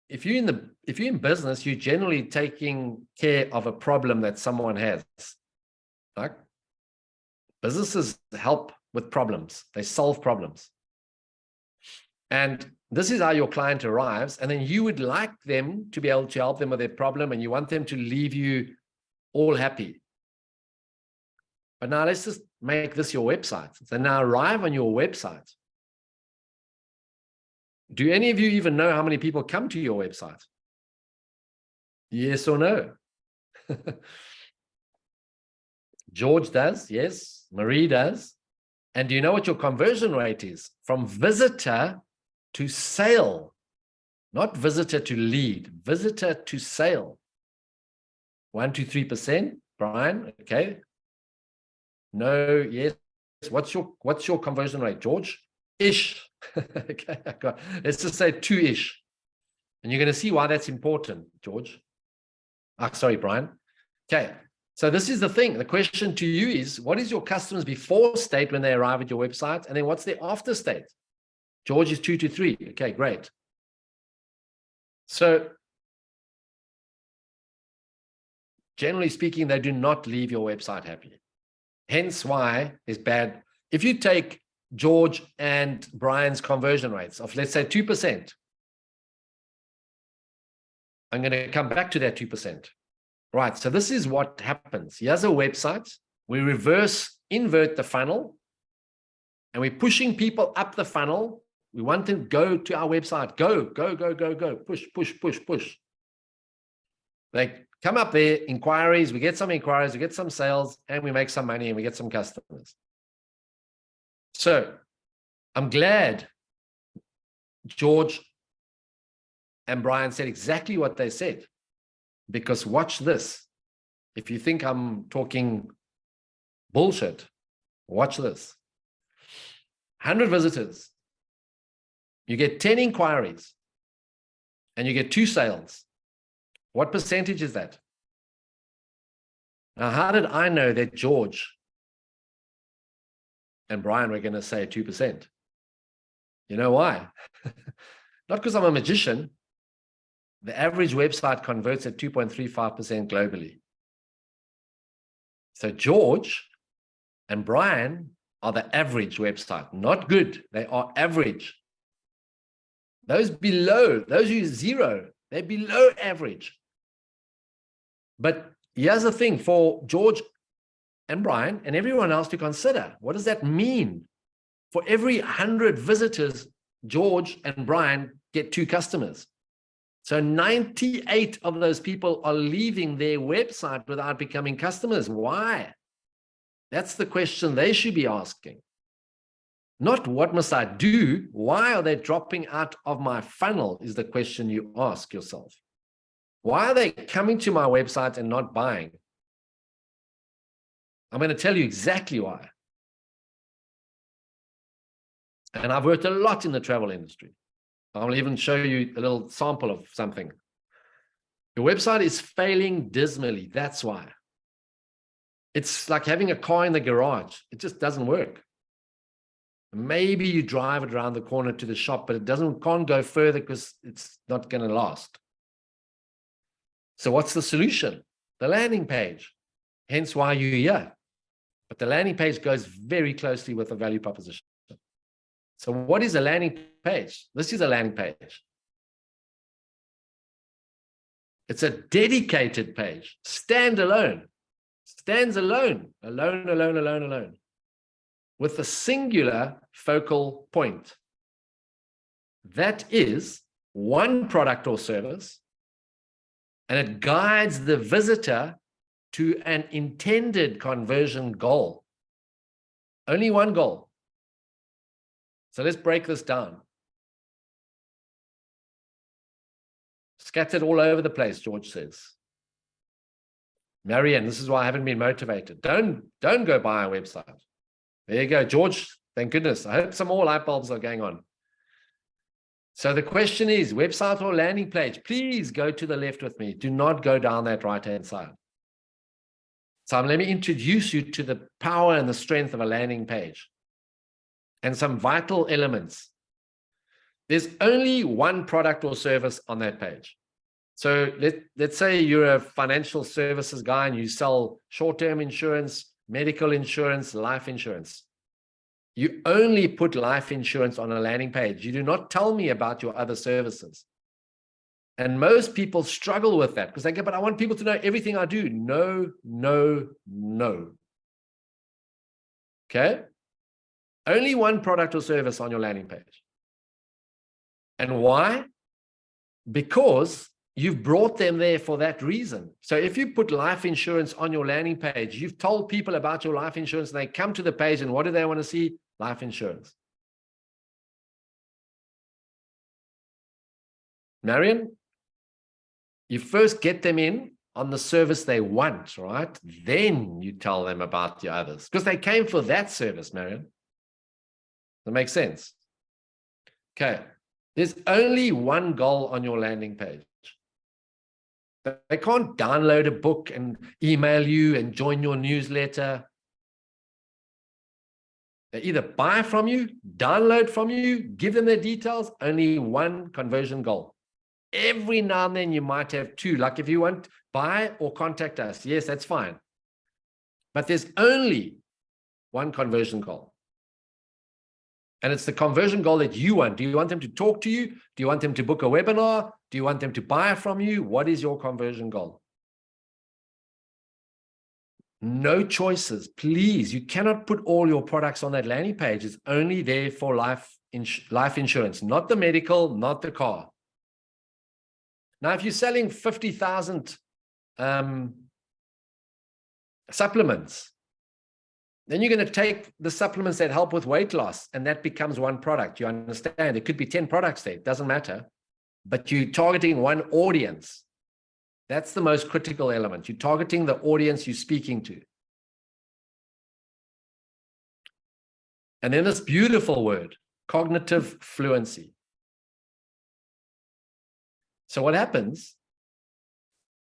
Speaker 2: if you're in business, you're generally taking care of a problem that someone has. Like businesses help with problems. They solve problems. And this is how your client arrives. And then you would like them to be able to help them with their problem, and you want them to leave you all happy. But now let's just make this your website. So now arrive on your website. Do any of you even know how many people come to your website? Yes or no? George does, yes. Marie does. And do you know what your conversion rate is? From visitor to sale, not visitor to lead, visitor to sale. 1, 2, 3%. Brian, okay. No, yes. What's your conversion rate, George? Ish. Okay, let's just say 2-ish. And you're going to see why that's important, George. Sorry, Brian. Okay. So this is the thing. The question to you is, what is your customers before state when they arrive at your website? And then what's their after state? George is 2 to 3. Okay, great. So generally speaking, they do not leave your website happy. Hence why it's bad. If you take George and Brian's conversion rates of, let's say, 2%, I'm going to come back to that 2%. Right, so this is what happens. Here's a website. We invert the funnel, and we're pushing people up the funnel. We want them to go to our website. Go, go, go, go, go. Push, push, push, push. They come up there, inquiries. We get some inquiries, we get some sales, and we make some money, and we get some customers. So I'm glad George and Brian said exactly what they said. Because watch this. If you think I'm talking bullshit, watch this. 100 visitors. You get 10 inquiries and you get 2 sales. What percentage is that? Now, how did I know that George and Brian were going to say 2%? You know why? Not because I'm a magician. The average website converts at 2.35% globally. So George and Brian are the average website, not good. They are average. Those below, those who zero, they're below average. But here's the thing for George and Brian and everyone else to consider. What does that mean? For every 100 visitors, George and Brian get 2 customers. So 98 of those people are leaving their website without becoming customers. Why? That's the question they should be asking. Not what must I do? Why are they dropping out of my funnel is the question you ask yourself. Why are they coming to my website and not buying? I'm going to tell you exactly why. And I've worked a lot in the travel industry. I'll even show you a little sample of something. Your website is failing dismally. That's why. It's like having a car in the garage. It just doesn't work. Maybe you drive it around the corner to the shop, but it can't go further because it's not going to last. So what's the solution? The landing page. Hence why you're here. But the landing page goes very closely with the value proposition. So what is a landing page? This is a landing page. It's a dedicated page, standalone, stands alone, alone, with a singular focal point. That is one product or service, and it guides the visitor to an intended conversion goal. Only one goal. So let's break this down. Scattered all over the place, George says. Marianne, this is why I haven't been motivated. Don't go buy a website. There you go, George. Thank goodness. I hope some more light bulbs are going on. So the question is, website or landing page? Please go to the left with me. Do not go down that right-hand side. So let me introduce you to the power and the strength of a landing page and some vital elements. There's only one product or service on that page. So let's say you're a financial services guy and you sell short-term insurance, medical insurance, life insurance. You only put life insurance on a landing page. You do not tell me about your other services. And most people struggle with that because they go, but I want people to know everything I do. No, no, no. Okay? Only one product or service on your landing page. And why? Because you've brought them there for that reason. So if you put life insurance on your landing page, you've told people about your life insurance and they come to the page and what do they want to see? Life insurance. Marion, you first get them in on the service they want, right? Then you tell them about the others because they came for that service, Marion. That makes sense. Okay. There's only one goal on your landing page. They can't download a book and email you and join your newsletter. They either buy from you, download from you, give them their details, only one conversion goal. Every now and then you might have two, like if you want buy or contact us, yes, that's fine. But there's only one conversion goal. And it's the conversion goal that you want. Do you want them to talk to you? Do you want them to book a webinar? Do you want them to buy from you? What is your conversion goal? No choices, please. You cannot put all your products on that landing page. It's only there for life insurance, not the medical, not the car. Now, if you're selling 50,000 supplements, then you're going to take the supplements that help with weight loss, and that becomes one product. You understand? It could be 10 products there. It doesn't matter. But you're targeting one audience. That's the most critical element. You're targeting the audience you're speaking to. And then this beautiful word, cognitive fluency. So what happens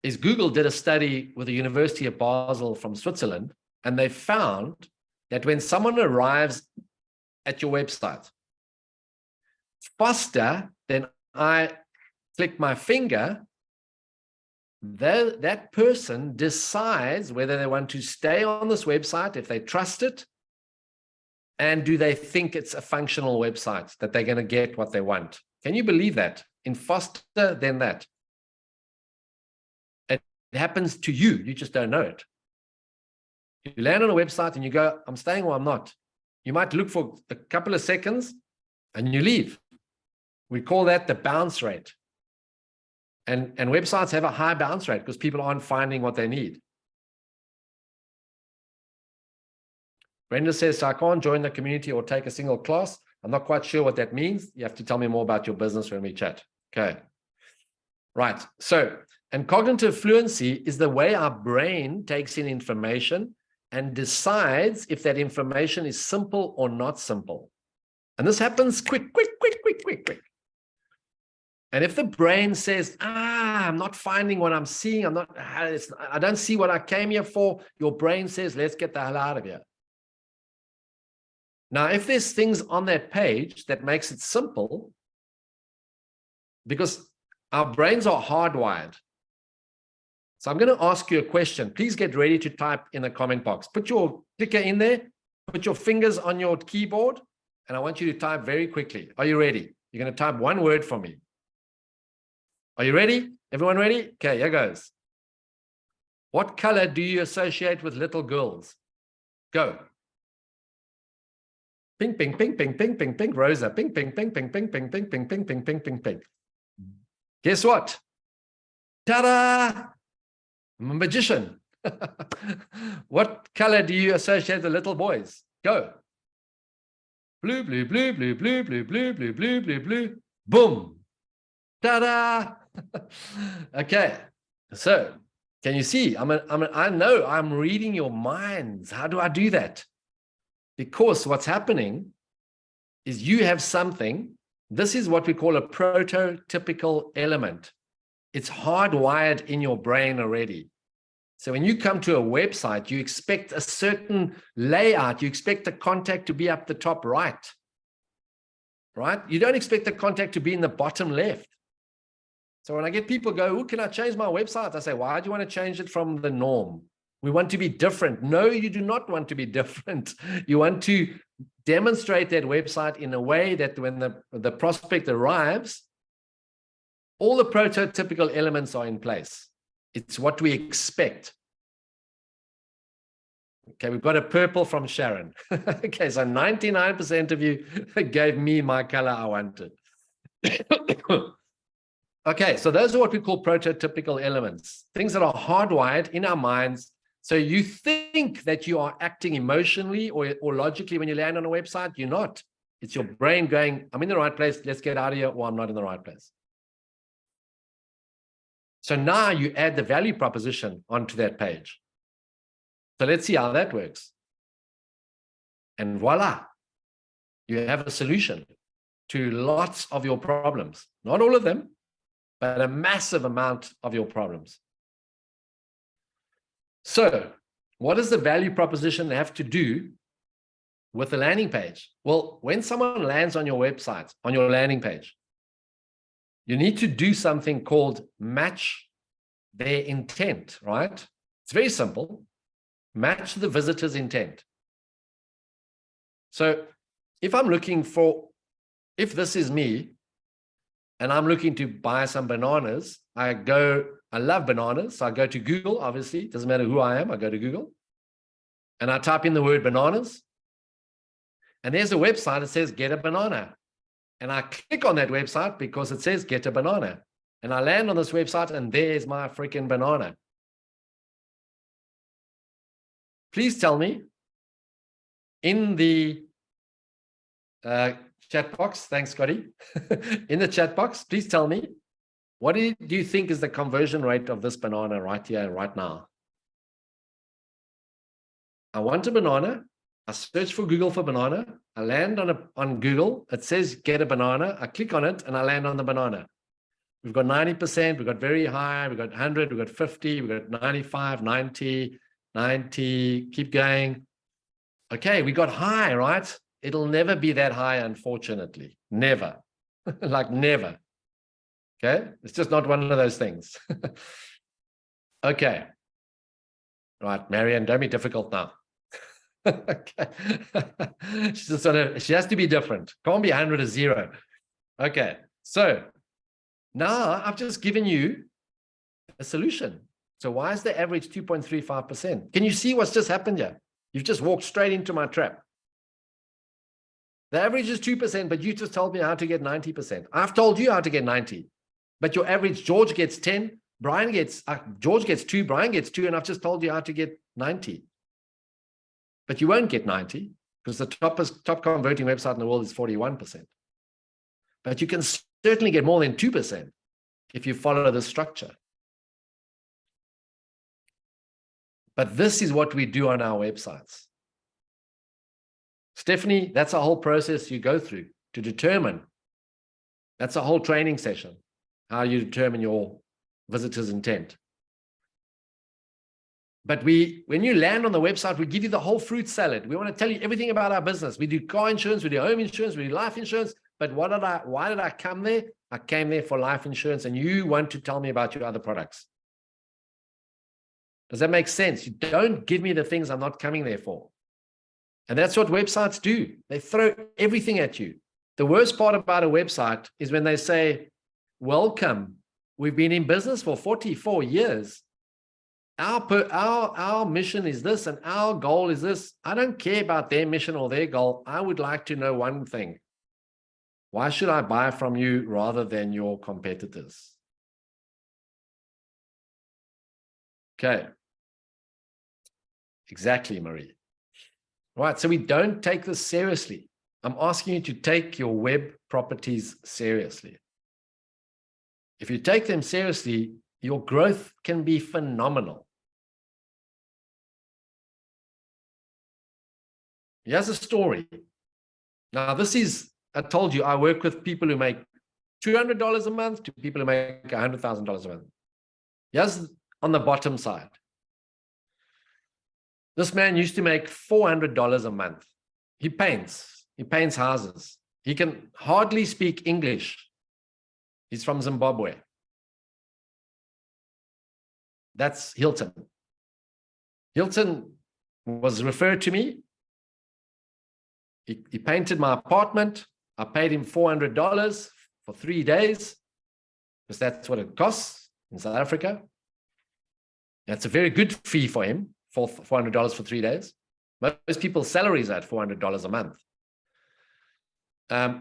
Speaker 2: is Google did a study with the University of Basel from Switzerland, and they found that when someone arrives at your website, faster than I click my finger, that person decides whether they want to stay on this website, if they trust it, and do they think it's a functional website that they're going to get what they want. Can you believe that? In faster than that. It happens to you. You just don't know it. You land on a website and you go, I'm staying or I'm not. You might look for a couple of seconds and you leave. We call that the bounce rate. And websites have a high bounce rate because people aren't finding what they need. Brenda says, so I can't join the community or take a single class. I'm not quite sure what that means. You have to tell me more about your business when we chat. Okay. Right. So, and cognitive fluency is the way our brain takes in information and decides if that information is simple or not simple. And this happens quick. And if the brain says, I'm not finding what I'm seeing, I don't see what I came here for, your brain says, let's get the hell out of here. Now, if there's things on that page that makes it simple, because our brains are hardwired. So I'm going to ask you a question. Please get ready to type in the comment box. Put your clicker in there, put your fingers on your keyboard, and I want you to type very quickly. Are you ready? You're going to type one word for me. Are you ready? Everyone ready? Okay, here goes. What color do you associate with little girls? Go. Pink, pink, pink, pink, pink, pink, pink, Rosa. Pink, pink, pink, pink, pink, pink, pink, pink, pink, pink, pink, pink, pink. Guess what? Ta-da! Magician. What color do you associate with little boys? Go. Blue, blue, blue, blue, blue, blue, blue, blue, blue, blue, blue. Boom. Ta-da! Okay. So, can you see? I know I'm reading your minds. How do I do that? Because what's happening is you have something. This is what we call a prototypical element. It's hardwired in your brain already. So when you come to a website, you expect a certain layout. You expect the contact to be up the top right. Right? You don't expect the contact to be in the bottom left. So when I get people go, can I change my website? I say, why do you want to change it from the norm? We want to be different. No, you do not want to be different. You want to demonstrate that website in a way that when the prospect arrives, all the prototypical elements are in place. It's what we expect. Okay, we've got a purple from Sharon. Okay, so 99% of you gave me my color I wanted. Okay, so those are what we call prototypical elements, things that are hardwired in our minds. So you think that you are acting emotionally or logically when you land on a website. You're not. It's your brain going, I'm in the right place, let's get out of here, or I'm not in the right place. So now you add the value proposition onto that page. So let's see how that works. And voila, you have a solution to lots of your problems. Not all of them, but a massive amount of your problems. So what does the value proposition have to do with the landing page? Well, when someone lands on your website, on your landing page, you need to do something called match their intent, right? It's very simple. Match the visitor's intent. So if this is me and I'm looking to buy some bananas, I love bananas. So I go to Google, obviously, it doesn't matter who I am. I go to Google and I type in the word bananas. And there's a website that says, get a banana. And I click on that website because it says, get a banana. And I land on this website and there's my freaking banana. Please tell me in the chat box, thanks, Scotty. In the chat box, please tell me, what do you think is the conversion rate of this banana right here, right now? I want a banana. I search for Google for banana. I land on Google. It says get a banana. I click on it and I land on the banana. We've got 90%. We've got very high. We've got 100. We've got 50. We've got 95, 90, 90. Keep going. Okay, we got high, right? It'll never be that high, unfortunately. Never. Like never. Okay, it's just not one of those things. Okay. Right, Marianne, don't be difficult now. Okay. She has to be different. Can't be 100 or 0. Okay, so now I've just given you a solution. So why is the average 2.35%? Can you see what's just happened here? You've just walked straight into my trap. The average is 2%, but you just told me how to get 90%. I've told you how to get 90. But your average George gets 10, George gets 2, Brian gets 2, and I've just told you how to get 90. But you won't get 90 because the top converting website in the world is 41%. But you can certainly get more than 2% if you follow the structure. But this is what we do on our websites. Stephanie, that's a whole process you go through to determine. That's a whole training session, how you determine your visitor's intent. But when you land on the website, we give you the whole fruit salad. We want to tell you everything about our business. We do car insurance, we do home insurance, we do life insurance. But why did I come there? I came there for life insurance, and you want to tell me about your other products. Does that make sense? You don't give me the things I'm not coming there for. And that's what websites do. They throw everything at you. The worst part about a website is when they say, welcome, we've been in business for 44 years. Our mission is this and our goal is this. I don't care about their mission or their goal. I would like to know one thing. Why should I buy from you rather than your competitors? Okay. Exactly, Marie. Right, so we don't take this seriously. I'm asking you to take your web properties seriously. If you take them seriously, your growth can be phenomenal. Here's a story. Now, I told you, I work with people who make $200 a month to people who make $100,000 a month. Here's on the bottom side. This man used to make $400 a month. He paints houses. He can hardly speak English. He's from Zimbabwe. That's Hilton. Hilton was referred to me. He painted my apartment. I paid him $400 for 3 days because that's what it costs in South Africa. That's a very good fee for him, for $400 for 3 days. Most people's salaries are at $400 a month.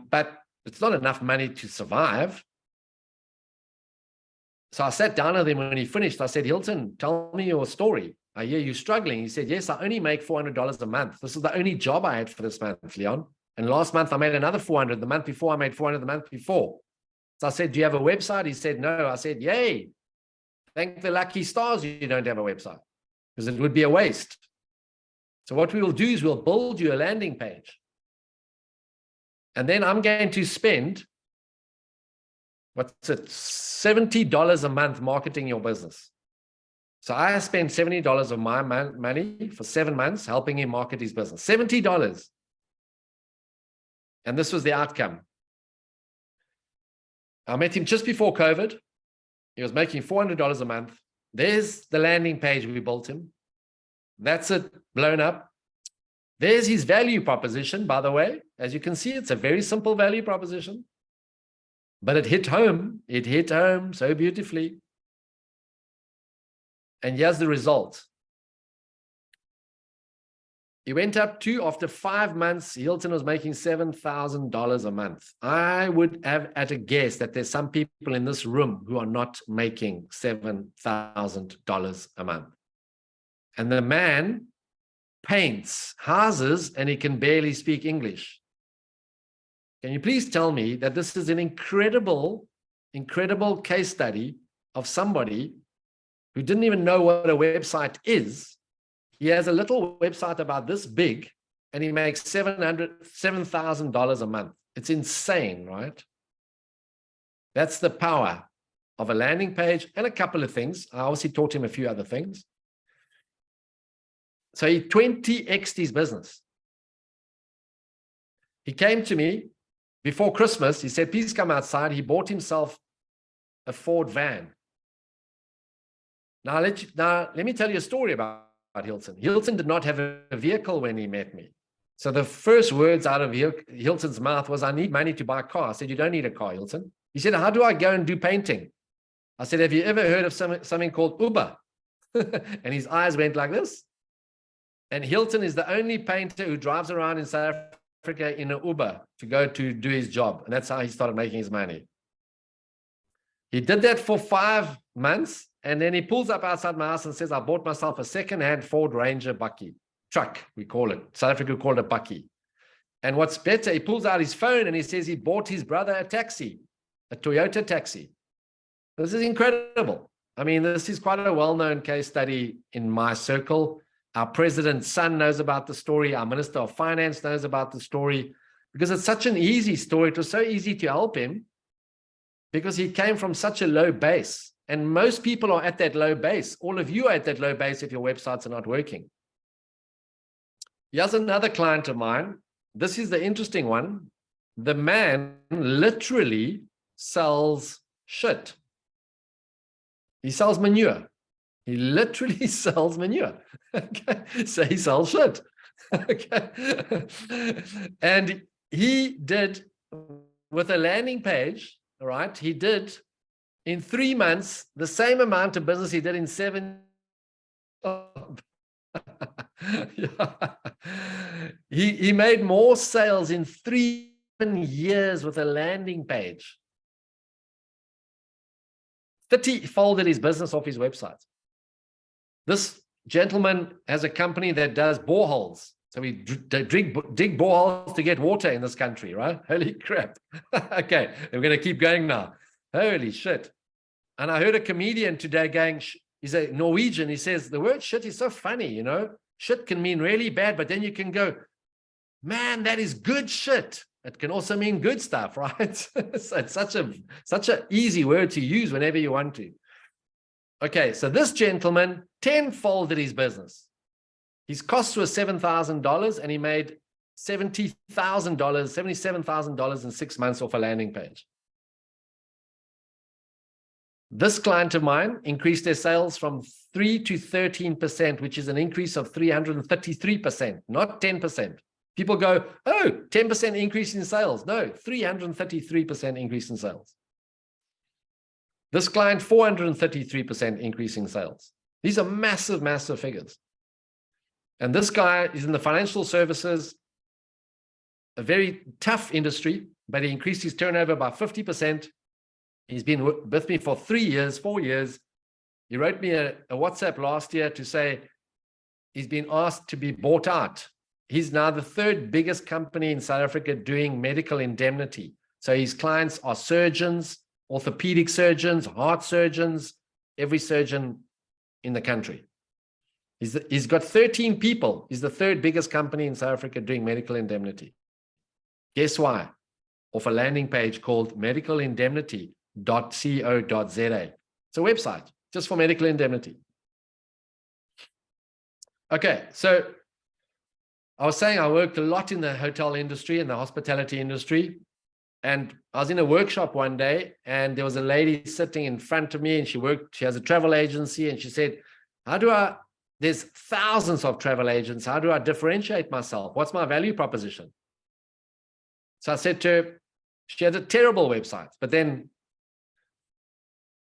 Speaker 2: But it's not enough money to survive. So I sat down with him when he finished. I said, Hilton, tell me your story. I hear you struggling. He said, yes, I only make $400 a month. This is the only job I had for this month, Leon. And last month I made another 400. The month before I made 400 the month before. So I said, do you have a website? He said, no. I said, yay. Thank the lucky stars you don't have a website because it would be a waste. So what we will do is we'll build you a landing page. And then I'm going to spend, $70 a month marketing your business. So I spent $70 of my money for 7 months helping him market his business. $70. And this was the outcome. I met him just before COVID. He was making $400 a month. There's the landing page we built him. That's it, blown up. There's his value proposition, by the way. As you can see, it's a very simple value proposition. But it hit home. It hit home so beautifully. And here's the result. He went up to, after 5 months, Hilton was making $7,000 a month. I would have at a guess that there's some people in this room who are not making $7,000 a month. And the man paints houses and he can barely speak English. Can you please tell me that this is an incredible, incredible case study of somebody who didn't even know what a website is. He has a little website about this big and he makes $7,000 a month. It's insane, right? That's the power of a landing page and a couple of things. I obviously taught him a few other things. So he 20x'd his business. He came to me before Christmas. He said, please come outside. He bought himself a Ford van. Now, let me tell you a story about Hilton. Hilton did not have a vehicle when he met me. So the first words out of Hilton's mouth was, I need money to buy a car. I said, you don't need a car, Hilton. He said, how do I go and do painting? I said, have you ever heard of something called Uber? And his eyes went like this. And Hilton is the only painter who drives around in South Africa in an Uber to go to do his job. And that's how he started making his money. He did that for 5 months, and then he pulls up outside my house and says, I bought myself a second-hand Ford Ranger bakkie truck, we call it. South Africa call it a bakkie. And what's better, he pulls out his phone and he says he bought his brother a taxi, a Toyota taxi. This is incredible. I mean, this is quite a well-known case study in my circle. Our president's son knows about the story. Our minister of finance knows about the story, because it's such an easy story. It was so easy to help him because he came from such a low base. And most people are at that low base. All of you are at that low base if your websites are not working. Here's another client of mine. This is the interesting one. The man literally sells shit. He sells manure. He literally sells manure. Okay, so he sells shit. Okay, and he did, with a landing page, all right, he did in 3 months the same amount of business he did in 7. Yeah. He made more sales in 3 years with a landing page. 30-folded his business off his website. This gentleman has a company that does boreholes. So we dig boreholes to get water in this country, right? Holy crap. Okay, we're going to keep going now. Holy shit. And I heard a comedian today going, he's a Norwegian. He says, the word shit is so funny, you know. Shit can mean really bad, but then you can go, man, that is good shit. It can also mean good stuff, right? So it's such an easy word to use whenever you want to. Okay, so this gentleman 10-folded his business. His cost was $7,000 and he made $70,000, $77,000 in 6 months off a landing page. This client of mine increased their sales from 3 to 13%, which is an increase of 333%, not 10%. People go, oh, 10% increase in sales. No, 333% increase in sales. This client, 433% increase in sales. These are massive, massive figures. And this guy is in the financial services, a very tough industry, but he increased his turnover by 50%. He's been with me for 3 years, 4 years. He wrote me a WhatsApp last year to say he's been asked to be bought out. He's now the 3rd biggest company in South Africa doing medical indemnity. So his clients are surgeons, orthopedic surgeons, heart surgeons, every surgeon in the country. He's got 13 people. He's the 3rd biggest company in South Africa doing medical indemnity. Guess why? Off a landing page called medicalindemnity.co.za. It's a website just for medical indemnity. Okay, so I was saying I worked a lot in the hotel industry and the hospitality industry. And I was in a workshop one day and there was a lady sitting in front of me and she has a travel agency, and she said, there's thousands of travel agents. How do I differentiate myself? What's my value proposition? So I said to her, she had a terrible website, but then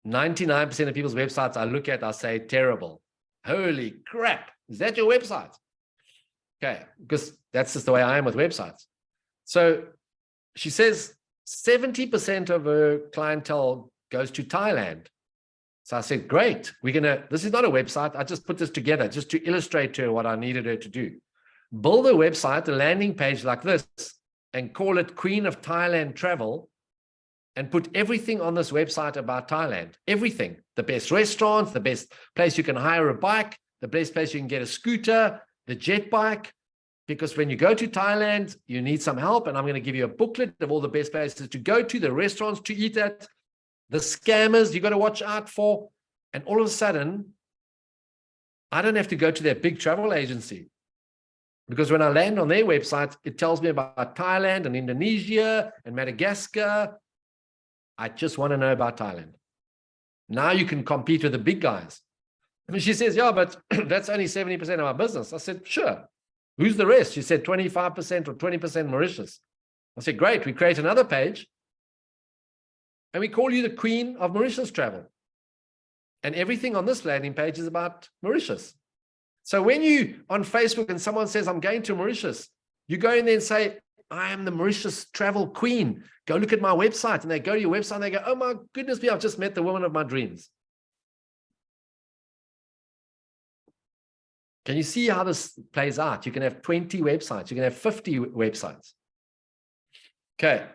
Speaker 2: 99% of people's websites I look at, I say terrible. Holy crap. Is that your website? Okay, because that's just the way I am with websites. So she says 70% of her clientele goes to Thailand. So I said, great, this is not a website. I just put this together just to illustrate to her what I needed her to do. Build a website, a landing page like this, and call it Queen of Thailand Travel, and put everything on this website about Thailand. Everything. The best restaurants, the best place you can hire a bike, the best place you can get a scooter, the jet bike, because when you go to Thailand, you need some help, and I'm going to give you a booklet of all the best places to go to, the restaurants to eat at, the scammers you got to watch out for. And all of a sudden, I don't have to go to their big travel agency, because when I land on their website, it tells me about Thailand and Indonesia and Madagascar. I just want to know about Thailand. Now you can compete with the big guys. And she says, yeah, but that's only 70% of our business. I said, sure. Who's the rest? She said 25% or 20% Mauritius. I said, great. We create another page and we call you the Queen of Mauritius Travel. And everything on this landing page is about Mauritius. So when you on Facebook and someone says, I'm going to Mauritius, you go in there and say, I am the Mauritius travel queen. Go look at my website. And they go to your website and they go, oh my goodness me, I've just met the woman of my dreams. Can you see how this plays out? You can have 20 websites. You can have 50 websites. Okay.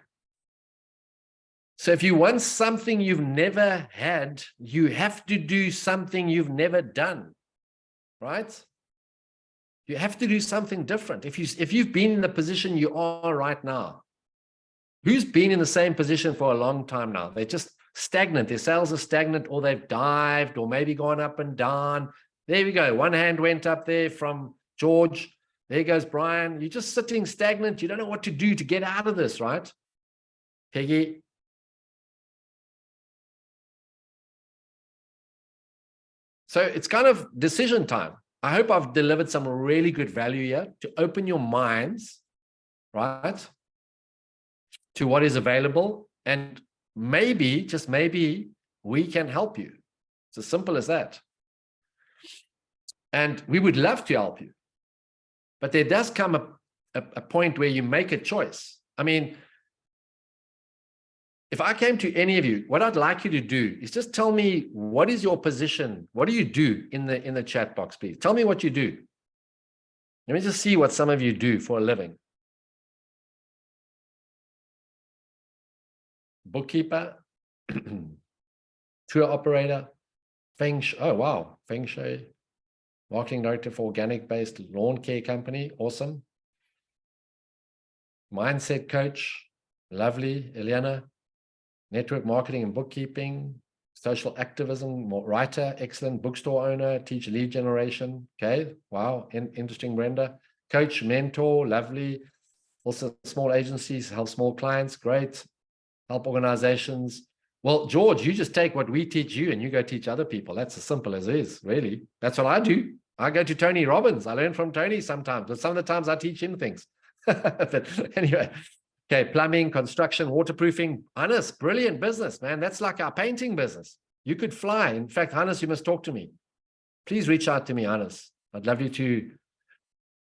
Speaker 2: So if you want something you've never had, you have to do something you've never done, right? You have to do something different. If you've been in the position you are right now, who's been in the same position for a long time now? They're just stagnant. Their sales are stagnant, or they've dived, or maybe gone up and down. There we go. One hand went up there from George. There goes Brian. You're just sitting stagnant. You don't know what to do to get out of this, right? Peggy. So it's kind of decision time. I hope I've delivered some really good value here to open your minds, right, to what is available. And maybe, just maybe, we can help you. It's as simple as that. And we would love to help you. But there does come a point where you make a choice. I mean, if I came to any of you, what I'd like you to do is just tell me, what is your position? What do you do in the chat box, please? Tell me what you do. Let me just see what some of you do for a living. Bookkeeper, tour operator, Feng Shui. Oh, wow. Feng Shui. Marketing director for organic-based lawn care company. Awesome. Mindset coach. Lovely. Eliana. Network marketing and bookkeeping. Social activism. Writer. Excellent. Bookstore owner. Teach lead generation. Okay. Wow. Interesting, Brenda. Coach, mentor. Lovely. Also small agencies. Help small clients. Great. Help organizations. Well, George, you just take what we teach you and you go teach other people. That's as simple as it is, really. That's what I do. I go to Tony Robbins. I learn from Tony sometimes, but some of the times I teach him things. But anyway, okay, plumbing, construction, waterproofing. Hannes, brilliant business, man. That's like our painting business. You could fly. In fact, Hannes, you must talk to me. Please reach out to me, Hannes. I'd love you to,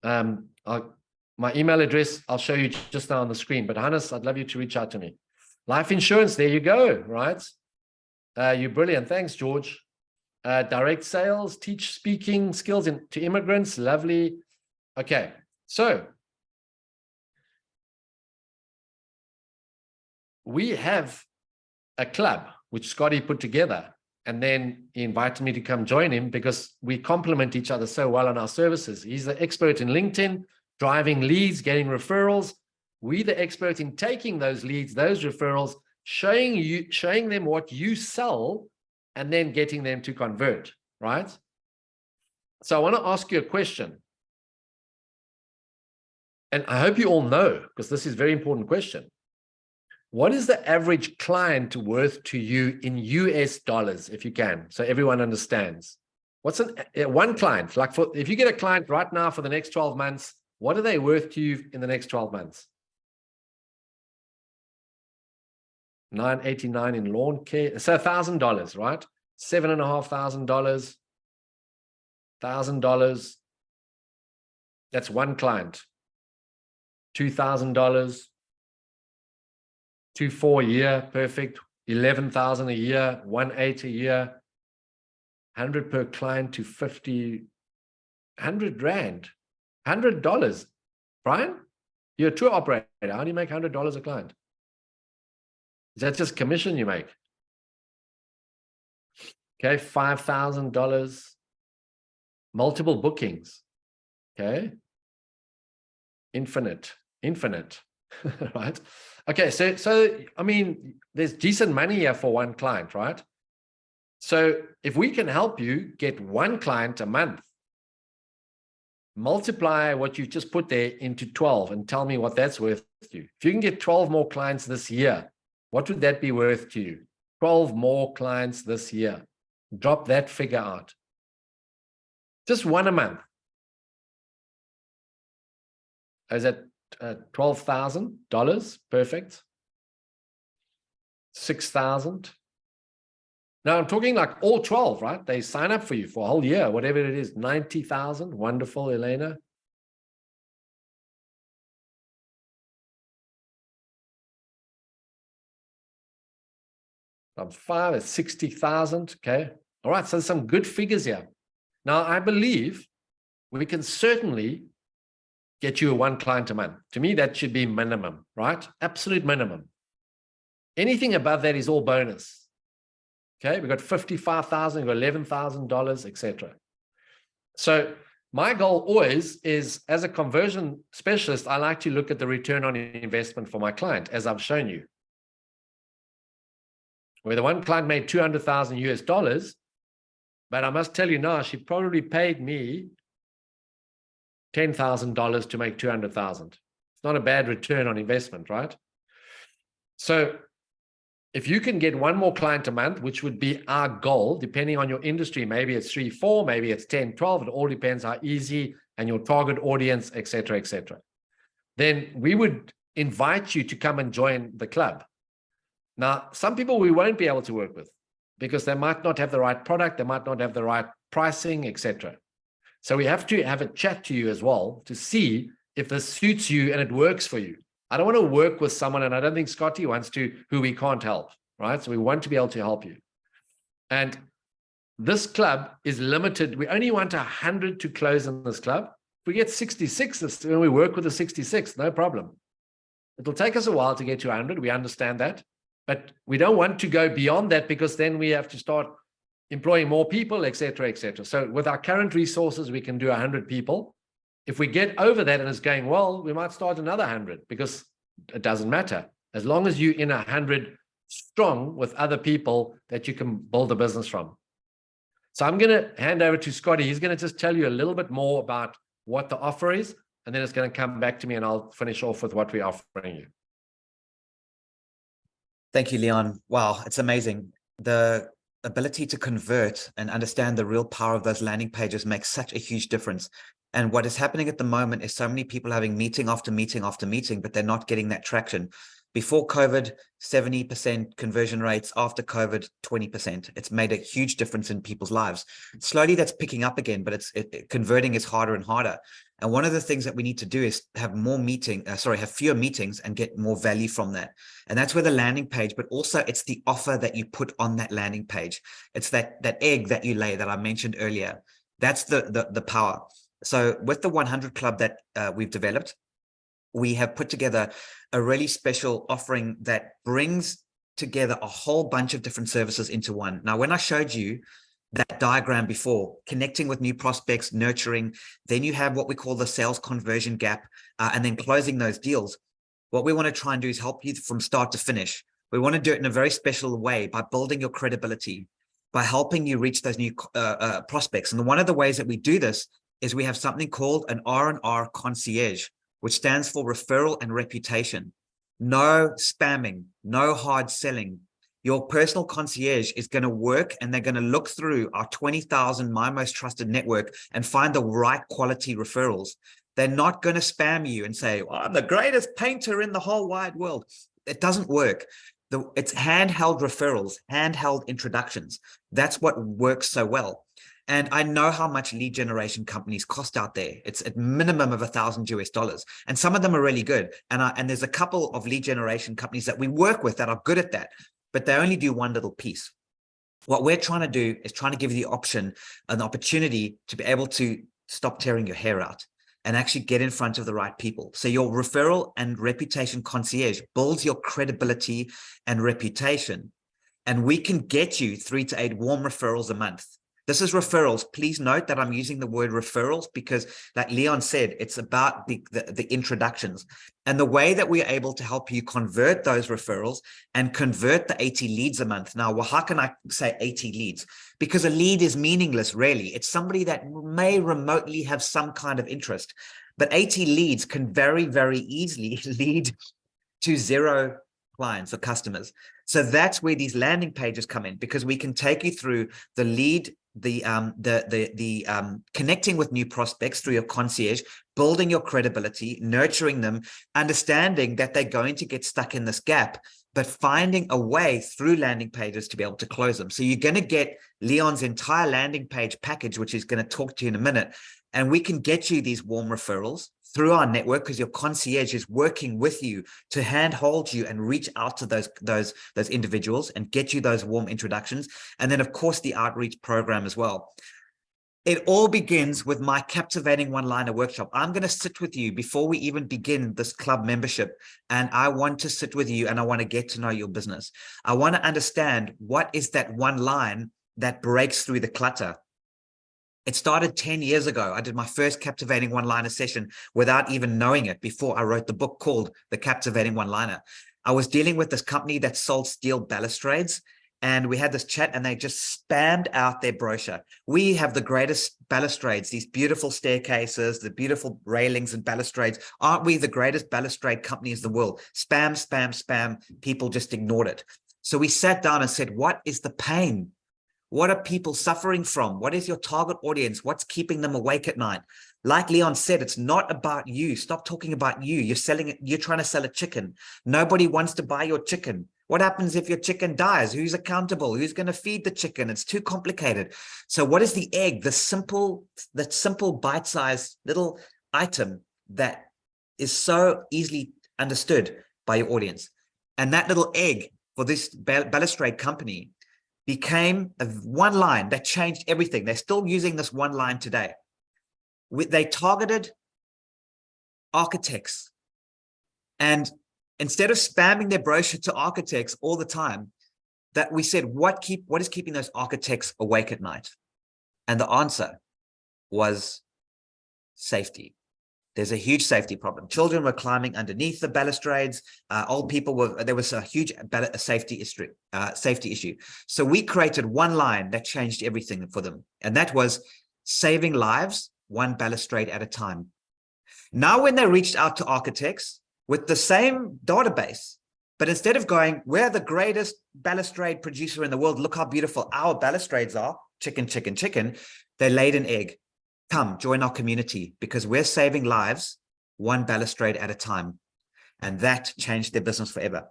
Speaker 2: my email address, I'll show you just now on the screen, but Hannes, I'd love you to reach out to me. Life insurance, there you go, right? You're brilliant. Thanks, George. Direct sales, teach speaking skills to immigrants. Lovely. Okay, so we have a club which Scotty put together, and then he invited me to come join him because we complement each other so well on our services. He's the expert in LinkedIn, driving leads, getting referrals. We the expert in taking those leads, those referrals, showing them what you sell, and then getting them to convert, right? So I want to ask you a question. And I hope you all know, because this is a very important question. What is the average client worth to you in US dollars, if you can, so everyone understands? What's one client, like if you get a client right now for the next 12 months, what are they worth to you in the next 12 months? $989 in lawn care, so $1,000, right? $7,500, $1,000. That's one client. $2,000, 2,400 a year, perfect. 11,000 a year, 1,800 a year, 100 per client to 50, 100 rand, $100. Brian, you're a tour operator. How do you make $100 a client? Is that just commission you make? Okay, $5,000, multiple bookings. Okay, infinite, right? Okay, so I mean, there's decent money here for one client, right? So if we can help you get one client a month, multiply what you just put there into 12 and tell me what that's worth to you. If you can get 12 more clients this year, what would that be worth to you? 12 more clients this year. Drop that figure out. Just one a month. Is that $12,000? Perfect. 6,000. Now I'm talking like all 12, right? They sign up for you for a whole year, whatever it is. 90,000. Wonderful, Elena. times 5 is 60,000. Okay. All right. So there's some good figures here. Now, I believe we can certainly get you a 1 client a month. To me, that should be minimum, right? Absolute minimum. Anything above that is all bonus. Okay. We've got 55,000, we've got $11,000, etc. So my goal always is, as a conversion specialist, I like to look at the return on investment for my client, as I've shown you. Where the 1 client made 200,000 US dollars, but I must tell you now, she probably paid me $10,000 to make 200,000. It's not a bad return on investment, right? So if you can get 1 more client a month, which would be our goal, depending on your industry, maybe it's 3, 4, maybe it's 10, 12, it all depends how easy and your target audience, etc., etc. Then we would invite you to come and join the club. Now, some people we won't be able to work with because they might not have the right product, they might not have the right pricing, etc. So we have to have a chat to you as well to see if this suits you and it works for you. I don't want to work with someone, and I don't think Scotty wants to, who we can't help, right? So we want to be able to help you. And this club is limited. We only want 100 to close in this club. If we get 66, when we work with the 66, no problem. It'll take us a while to get to 100. We understand that. But we don't want to go beyond that because then we have to start employing more people, etc., etc. So with our current resources, we can do 100 people. If we get over that and it's going well, we might start another 100 because it doesn't matter. As long as you're in 100 strong with other people that you can build a business from. So I'm going to hand over to Scotty. He's going to just tell you a little bit more about what the offer is, and then it's going to come back to me and I'll finish off with what we're offering you.
Speaker 1: Thank you, Leon. Wow, it's amazing. The ability to convert and understand the real power of those landing pages makes such a huge difference. And what is happening at the moment is so many people having meeting after meeting after meeting, but they're not getting that traction. Before COVID, 70% conversion rates. After COVID, 20%. It's made a huge difference in people's lives. Slowly that's picking up again, but converting is harder and harder. And one of the things that we need to do is have have fewer meetings and get more value from that. And that's where the landing page, but also it's the offer that you put on that landing page. It's that egg that you lay that I mentioned earlier. That's the power. So with the 100 Club that we've developed, we have put together a really special offering that brings together a whole bunch of different services into one. Now, when I showed you that diagram before, connecting with new prospects, nurturing, then you have what we call the sales conversion gap, and then closing those deals. What we want to try and do is help you from start to finish. We want to do it in a very special way by building your credibility, by helping you reach those new prospects. And one of the ways that we do this is we have something called an R&R concierge, which stands for referral and reputation. No spamming, no hard selling. Your personal concierge is going to work and they're going to look through our 20,000 My Most Trusted network and find the right quality referrals. They're not going to spam you and say, well, I'm the greatest painter in the whole wide world. It doesn't work. It's handheld referrals, handheld introductions. That's what works so well. And I know how much lead generation companies cost out there. It's at minimum of $1,000 US. And some of them are really good. And there's a couple of lead generation companies that we work with that are good at that, but they only do one little piece. What we're trying to do is trying to give you the option, an opportunity to be able to stop tearing your hair out and actually get in front of the right people. So your referral and reputation concierge builds your credibility and reputation. And we can get you 3 to 8 warm referrals a month. This is referrals. Please note that I'm using the word referrals because, like Leon said, it's about the introductions. And the way that we're able to help you convert those referrals and convert the 80 leads a month. Now, well, how can I say 80 leads? Because a lead is meaningless, really. It's somebody that may remotely have some kind of interest. But 80 leads can very, very easily lead to 0 clients or customers. So that's where these landing pages come in, because we can take you through the lead, the connecting with new prospects through your concierge, building your credibility, nurturing them, understanding that they're going to get stuck in this gap, but finding a way through landing pages to be able to close them. So you're going to get Leon's entire landing page package, which he's going to talk to you in a minute, and we can get you these warm referrals through our network, because your concierge is working with you to handhold you and reach out to those individuals and get you those warm introductions. And then, of course, the outreach program as well. It all begins with my captivating one-liner workshop. I'm going to sit with you before we even begin this club membership. And I want to sit with you and I want to get to know your business. I want to understand what is that one line that breaks through the clutter. It started 10 years ago. I did my first captivating one-liner session without even knowing it before I wrote the book called The Captivating One-Liner. I was dealing with this company that sold steel balustrades. And we had this chat and they just spammed out their brochure. We have the greatest balustrades, these beautiful staircases, the beautiful railings and balustrades. Aren't we the greatest balustrade company in the world? Spam, spam, spam. People just ignored it. So we sat down and said, what is the pain? What are people suffering from? What is your target audience? What's keeping them awake at night? Like Leon said, it's not about you. Stop talking about you. You're selling it. You're trying to sell a chicken. Nobody wants to buy your chicken. What happens if your chicken dies? Who's accountable? Who's going to feed the chicken? It's too complicated. So what is the egg? The simple bite-sized little item that is so easily understood by your audience. And that little egg for this balustrade company became one line that changed everything. They're still using this one line today. They targeted architects, and instead of spamming their brochure to architects all the time, that we said, what is keeping those architects awake at night? And the answer was safety. There's a huge safety problem. Children were climbing underneath the balustrades. Old people there was a huge safety issue. So we created one line that changed everything for them. And that was saving lives one balustrade at a time. Now, when they reached out to architects with the same database, but instead of going, we're the greatest balustrade producer in the world, look how beautiful our balustrades are, chicken, chicken, chicken, they laid an egg. Come, join our community, because we're saving lives one balustrade at a time. And that changed their business forever.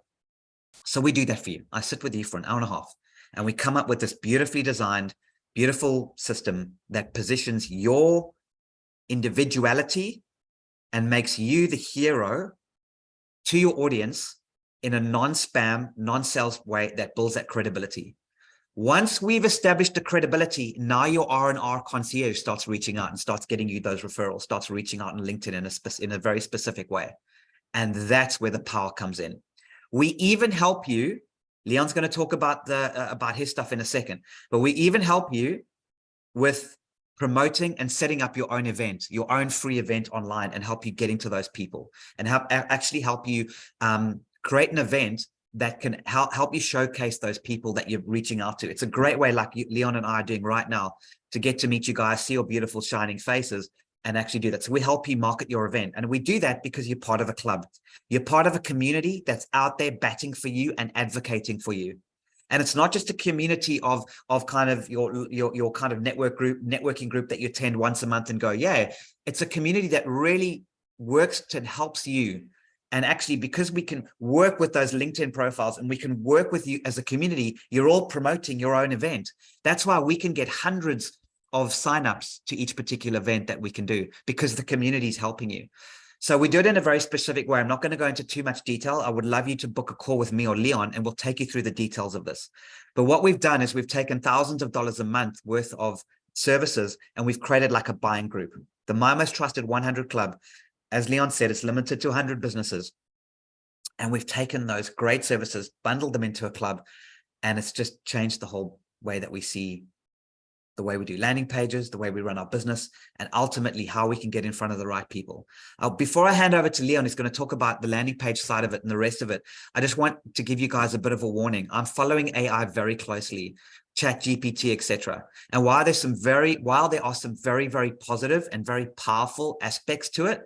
Speaker 1: So we do that for you. I sit with you for an hour and a half, and we come up with this beautifully designed, beautiful system that positions your individuality and makes you the hero to your audience in a non-spam, non-sales way that builds that credibility. Once we've established the credibility, now your R&R concierge starts reaching out and starts getting you those referrals, starts reaching out on LinkedIn in a very specific way. And that's where the power comes in. We even help you. Leon's going to talk about about his stuff in a second, but we even help you with promoting and setting up your own event, your own free event online, and help you get into those people, and actually help you create an event that can help you showcase those people that you're reaching out to. It's a great way, like Leon and I are doing right now, to get to meet you guys, see your beautiful shining faces, and actually do that. So we help you market your event. And we do that because you're part of a club. You're part of a community that's out there batting for you and advocating for you. And it's not just a community of kind of your kind of networking group that you attend once a month and go, yeah. It's a community that really works and helps you. And actually, because we can work with those LinkedIn profiles and we can work with you as a community, you're all promoting your own event. That's why we can get hundreds of signups to each particular event that we can do, because the community is helping you. So we do it in a very specific way. I'm not going to go into too much detail. I would love you to book a call with me or Leon, and we'll take you through the details of this. But what we've done is we've taken thousands of dollars a month worth of services, and we've created like a buying group. The My Most Trusted 100 Club, as Leon said, it's limited to 100 businesses. And we've taken those great services, bundled them into a club, and it's just changed the whole way that we see the way we do landing pages, the way we run our business, and ultimately how we can get in front of the right people. Before I hand over to Leon, who's going to talk about the landing page side of it and the rest of it, I just want to give you guys a bit of a warning. I'm following AI very closely, ChatGPT, etc. And while there are some very, very positive and very powerful aspects to it,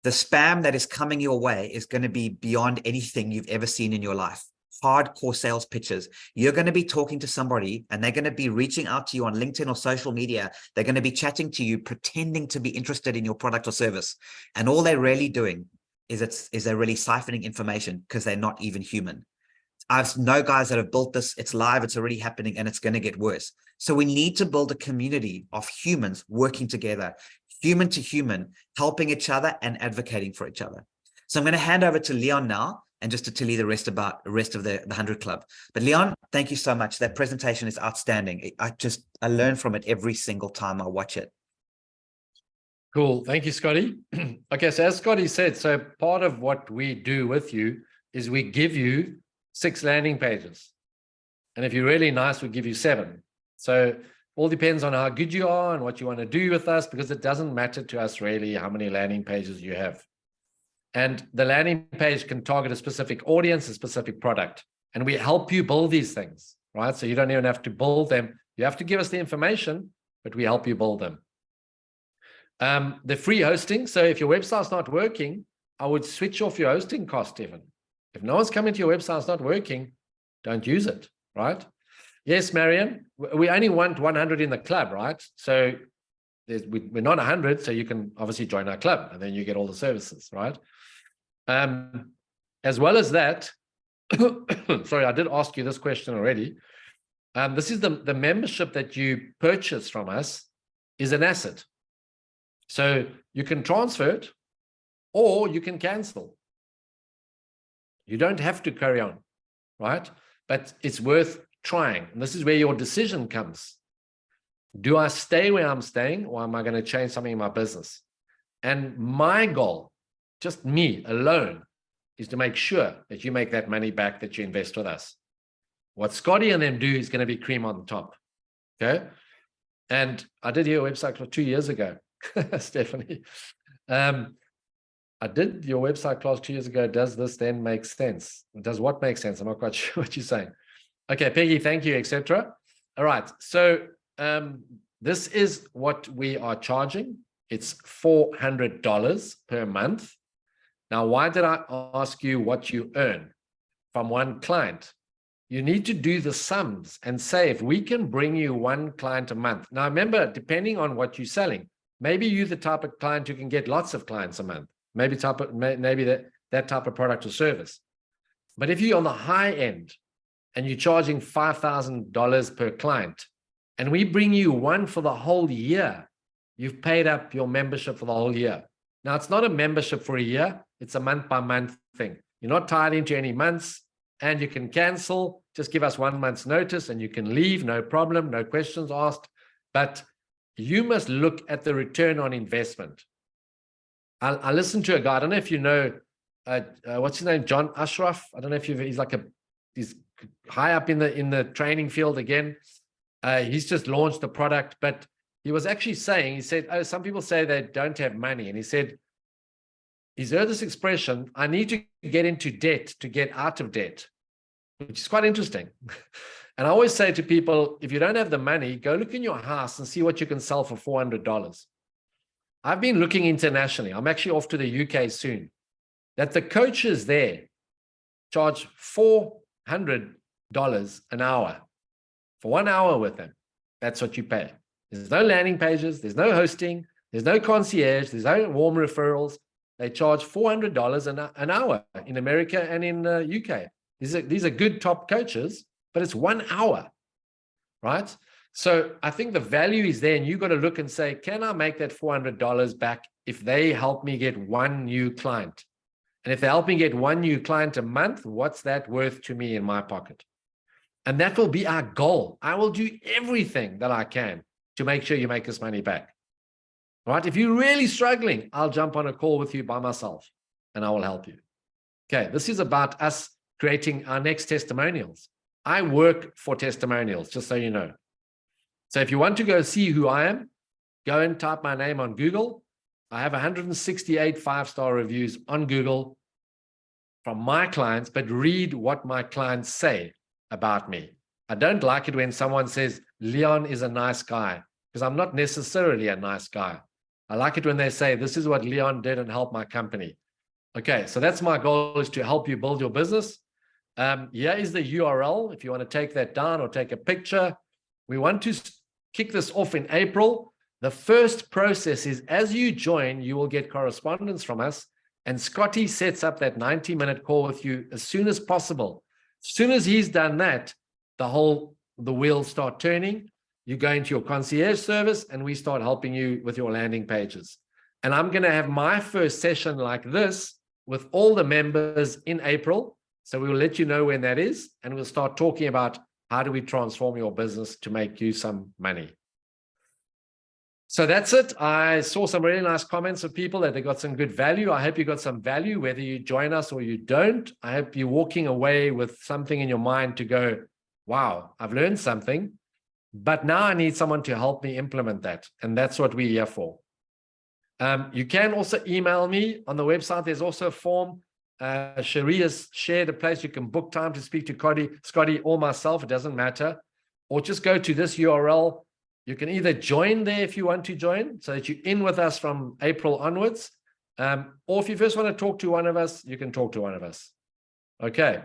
Speaker 1: the spam that is coming your way is going to be beyond anything you've ever seen in your life. Hardcore sales pitches. You're going to be talking to somebody and they're going to be reaching out to you on LinkedIn or social media. They're going to be chatting to you, pretending to be interested in your product or service. And all they're really doing is they're really siphoning information, because they're not even human. I've known guys that have built this. It's live. It's already happening, and it's going to get worse. So we need to build a community of humans working together, human to human, helping each other and advocating for each other. So I'm going to hand over to Leon now, and just to tell you the rest of the 100 Club. But Leon, thank you so much. That presentation is outstanding. I learn from it every single time I watch it.
Speaker 2: Cool. Thank you, Scotty. Okay, so as Scotty said, so part of what we do with you is we give you 6 landing pages. And if you're really nice, we give you 7. So all depends on how good you are and what you want to do with us, because it doesn't matter to us really how many landing pages you have. And the landing page can target a specific audience, a specific product. And we help you build these things, right? So you don't even have to build them. You have to give us the information, but we help you build them. The free hosting. So if your website's not working, I would switch off your hosting cost even. If no one's coming to your website, it's not working, don't use it, right? Yes, Marion, we only want 100 in the club, right? So we're not 100, so you can obviously join our club and then you get all the services, right? As well as that, sorry, I did ask you this question already. This is the membership that you purchase from us is an asset. So you can transfer it or you can cancel. You don't have to carry on, right? But it's worth trying. And this is where your decision comes. Do I stay where I'm staying, or am I going to change something in my business? And my goal, just me alone, is to make sure that you make that money back that you invest with us. What Scotty and them do is going to be cream on the top. Okay. And I did your website 2 years ago, Stephanie. I did your website class 2 years ago. Does this then make sense? Does what make sense? I'm not quite sure what you're saying. Okay, Peggy, thank you, etc. All right. So this is what we are charging. It's $400 per month. Now, why did I ask you what you earn from one client? You need to do the sums and say, if we can bring you 1 client a month. Now, remember, depending on what you're selling, maybe you're the type of client who can get lots of clients a month. Maybe that type of product or service. But if you're on the high end and you're charging $5,000 per client, and we bring you 1 for the whole year, you've paid up your membership for the whole year. Now, it's not a membership for a year. It's a month-by-month thing. You're not tied into any months, and you can cancel. Just give us 1 month's notice, and you can leave, no problem, no questions asked. But you must look at the return on investment. I listened to a guy, I don't know if you know, what's his name, John Ashraf? I don't know if he's high up in the training field again. He's just launched a product, but he was actually saying, he said, oh, some people say they don't have money. And he said, he's heard this expression, I need to get into debt to get out of debt, which is quite interesting. And I always say to people, if you don't have the money, go look in your house and see what you can sell for $400. I've been looking internationally. I'm actually off to the UK soon. That the coaches there charge $400 an hour for 1 hour with them. That's what you pay. There's no landing pages. There's no hosting. There's no concierge. There's no warm referrals. They charge $400 an hour in America and in UK. These are good top coaches, but it's 1 hour, right? So I think the value is there, and you've got to look and say, can I make that $400 back if they help me get 1 new client? And if they help me get 1 new client a month, what's that worth to me in my pocket? And that will be our goal. I will do everything that I can to make sure you make this money back. All right? If you're really struggling, I'll jump on a call with you by myself and I will help you. Okay, this is about us creating our next testimonials. I work for testimonials, just so you know. So if you want to go see who I am, go and type my name on Google. I have 168 5-star reviews on Google from my clients, but read what my clients say about me. I don't like it when someone says, Leon is a nice guy, because I'm not necessarily a nice guy. I like it when they say, this is what Leon did and helped my company. Okay, so that's my goal, is to help you build your business. Here is the URL if you want to take that down or take a picture. We want to kick this off in April. The first process is, as you join, you will get correspondence from us, and Scotty sets up that 90-minute call with you as soon as possible. As soon as he's done that, the wheels start turning. you go into your concierge service and we start helping you with your landing pages. And I'm going to have my first session like this with all the members in April. So we will let you know when that is, and we'll start talking about how do we transform your business to make you some money. So that's it. I saw some really nice comments of people that they got some good value. I hope you got some value, whether you join us or you don't. I hope you're walking away with something in your mind to go, wow, I've learned something, but now I need someone to help me implement that. And that's what we're here for. You can also email me on the website. There's also a form. Cherie has shared a place you can book time to speak to Scotty or myself. It doesn't matter. Or just go to this URL. You can either join there if you want to join, so that you're in with us from April onwards. Or if you first want to talk to one of us, you can talk to one of us. Okay.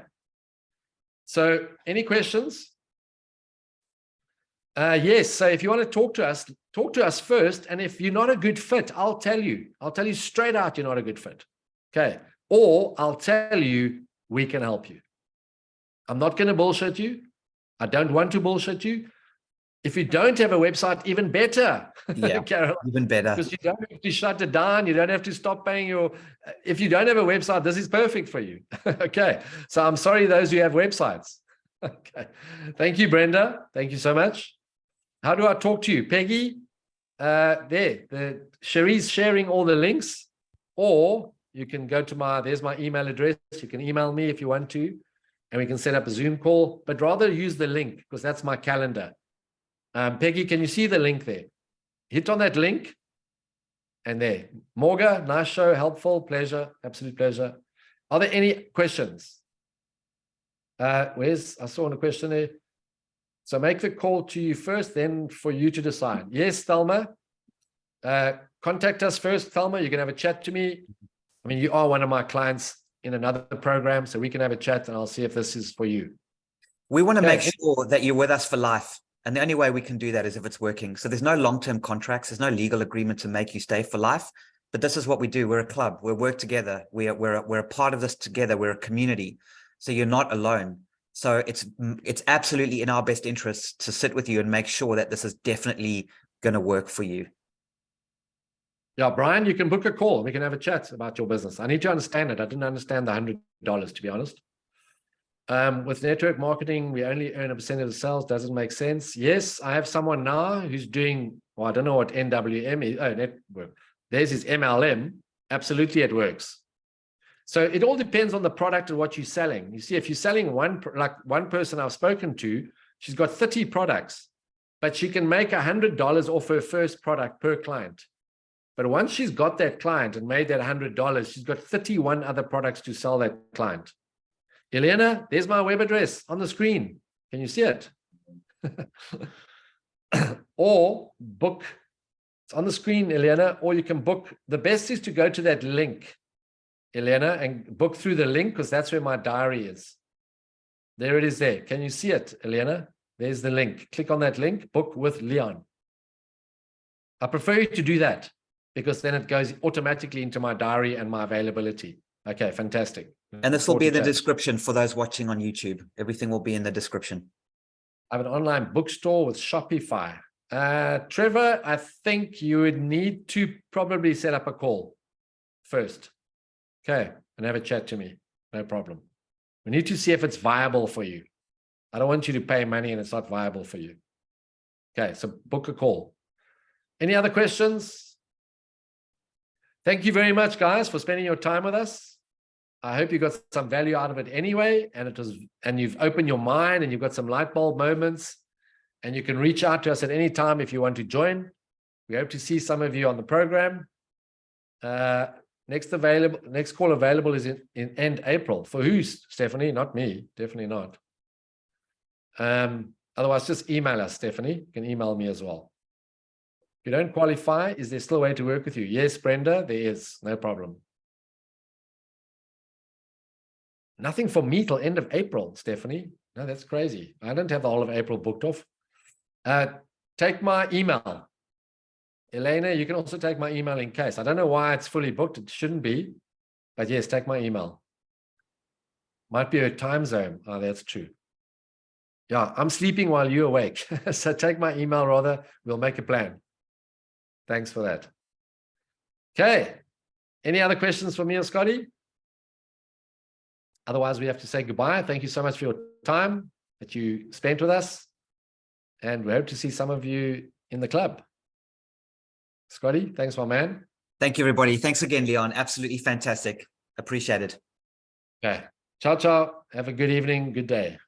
Speaker 2: So any questions? Yes. So if you want to talk to us first. And if you're not a good fit, I'll tell you straight out, you're not a good fit. Okay. Or I'll tell you, we can help you. I'm not going to bullshit you. I don't want to bullshit you. If you don't have a website, even better.
Speaker 1: Yeah,
Speaker 2: Carol,
Speaker 1: even better.
Speaker 2: because you don't have to shut it down. You don't have to stop paying your, if you don't have a website, this is perfect for you. Okay. So I'm sorry, those who have websites. Okay. Thank Brenda. Thank you so much. How do I talk to you? Peggy, Cherie's sharing all the links, or you can go to there's my email address. You can email me if you want to, and we can set up a Zoom call, but rather use the link because that's my calendar. Peggy, can you see the link there? Hit on that link. And there. Morga, nice show, helpful, pleasure, absolute pleasure. Are there any questions? I saw a question there. So make the call to you first, then for you to decide. Yes, Thelma. Contact us first, Thelma. You can have a chat to me. I mean, you are one of my clients in another program, so we can have a chat and I'll see if this is for you.
Speaker 1: We want to make sure that you're with us for life. And the only way we can do that is if it's working. So there's no long-term contracts. There's no legal agreement to make you stay for life. But this is what we do. We're a club. We work together. We're a part of this together. We're a community. So you're not alone. So it's absolutely in our best interest to sit with you and make sure that this is definitely going to work for you.
Speaker 2: Yeah, Brian, you can book a call. We can have a chat about your business. I need to understand it. I didn't understand the $100, to be honest. With network marketing, we only earn 1% of the sales. Doesn't make sense. Yes, I have someone now who's doing, well, I don't know what NWM is. Oh, network. There's his MLM. Absolutely, it works. So it all depends on the product and what you're selling. You see, if you're selling one person I've spoken to, she's got 30 products, but she can make $100 off her first product per client. But once she's got that client and made that $100, she's got 31 other products to sell that client. Elena, there's my web address on the screen. Can you see it? Or book. It's on the screen, Elena, or you can book. The best is to go to that link, Elena, and book through the link because that's where my diary is. There it is there. Can you see it, Elena? There's the link. Click on that link, book with Leon. I prefer you to do that because then it goes automatically into my diary and my availability. Okay, fantastic.
Speaker 1: And this will be in the description for those watching on YouTube. Everything will be in the description.
Speaker 2: I have an online bookstore with Shopify. Trevor, I think you would need to probably set up a call first. Okay, and have a chat to me. No problem. We need to see if it's viable for you. I don't want you to pay money and it's not viable for you. Okay, so book a call. Any other questions? Thank you very much, guys, for spending your time with us. I hope you got some value out of it anyway, and you've opened your mind and you've got some light bulb moments, and you can reach out to us at any time if you want to join. We hope to see some of you on the program. Next call available is in end April. For who, Stephanie? Not me. Definitely not. Otherwise, just email us, Stephanie. You can email me as well. If you don't qualify, is there still a way to work with you? Yes, Brenda, there is. No problem. Nothing for me till end of April, Stephanie. No, that's crazy. I don't have the whole of April booked off. Take my email. Elena, you can also take my email in case. I don't know why it's fully booked. It shouldn't be. But yes, take my email. Might be a time zone. Oh, that's true. Yeah, I'm sleeping while you're awake. So take my email rather. We'll make a plan. Thanks for that. Okay. Any other questions for me or Scotty? Otherwise, we have to say goodbye. Thank you so much for your time that you spent with us. And we hope to see some of you in the club. Scotty, thanks, my man.
Speaker 1: Thank you, everybody. Thanks again, Leon. Absolutely fantastic. Appreciate it.
Speaker 2: Okay. Ciao, ciao. Have a good evening. Good day.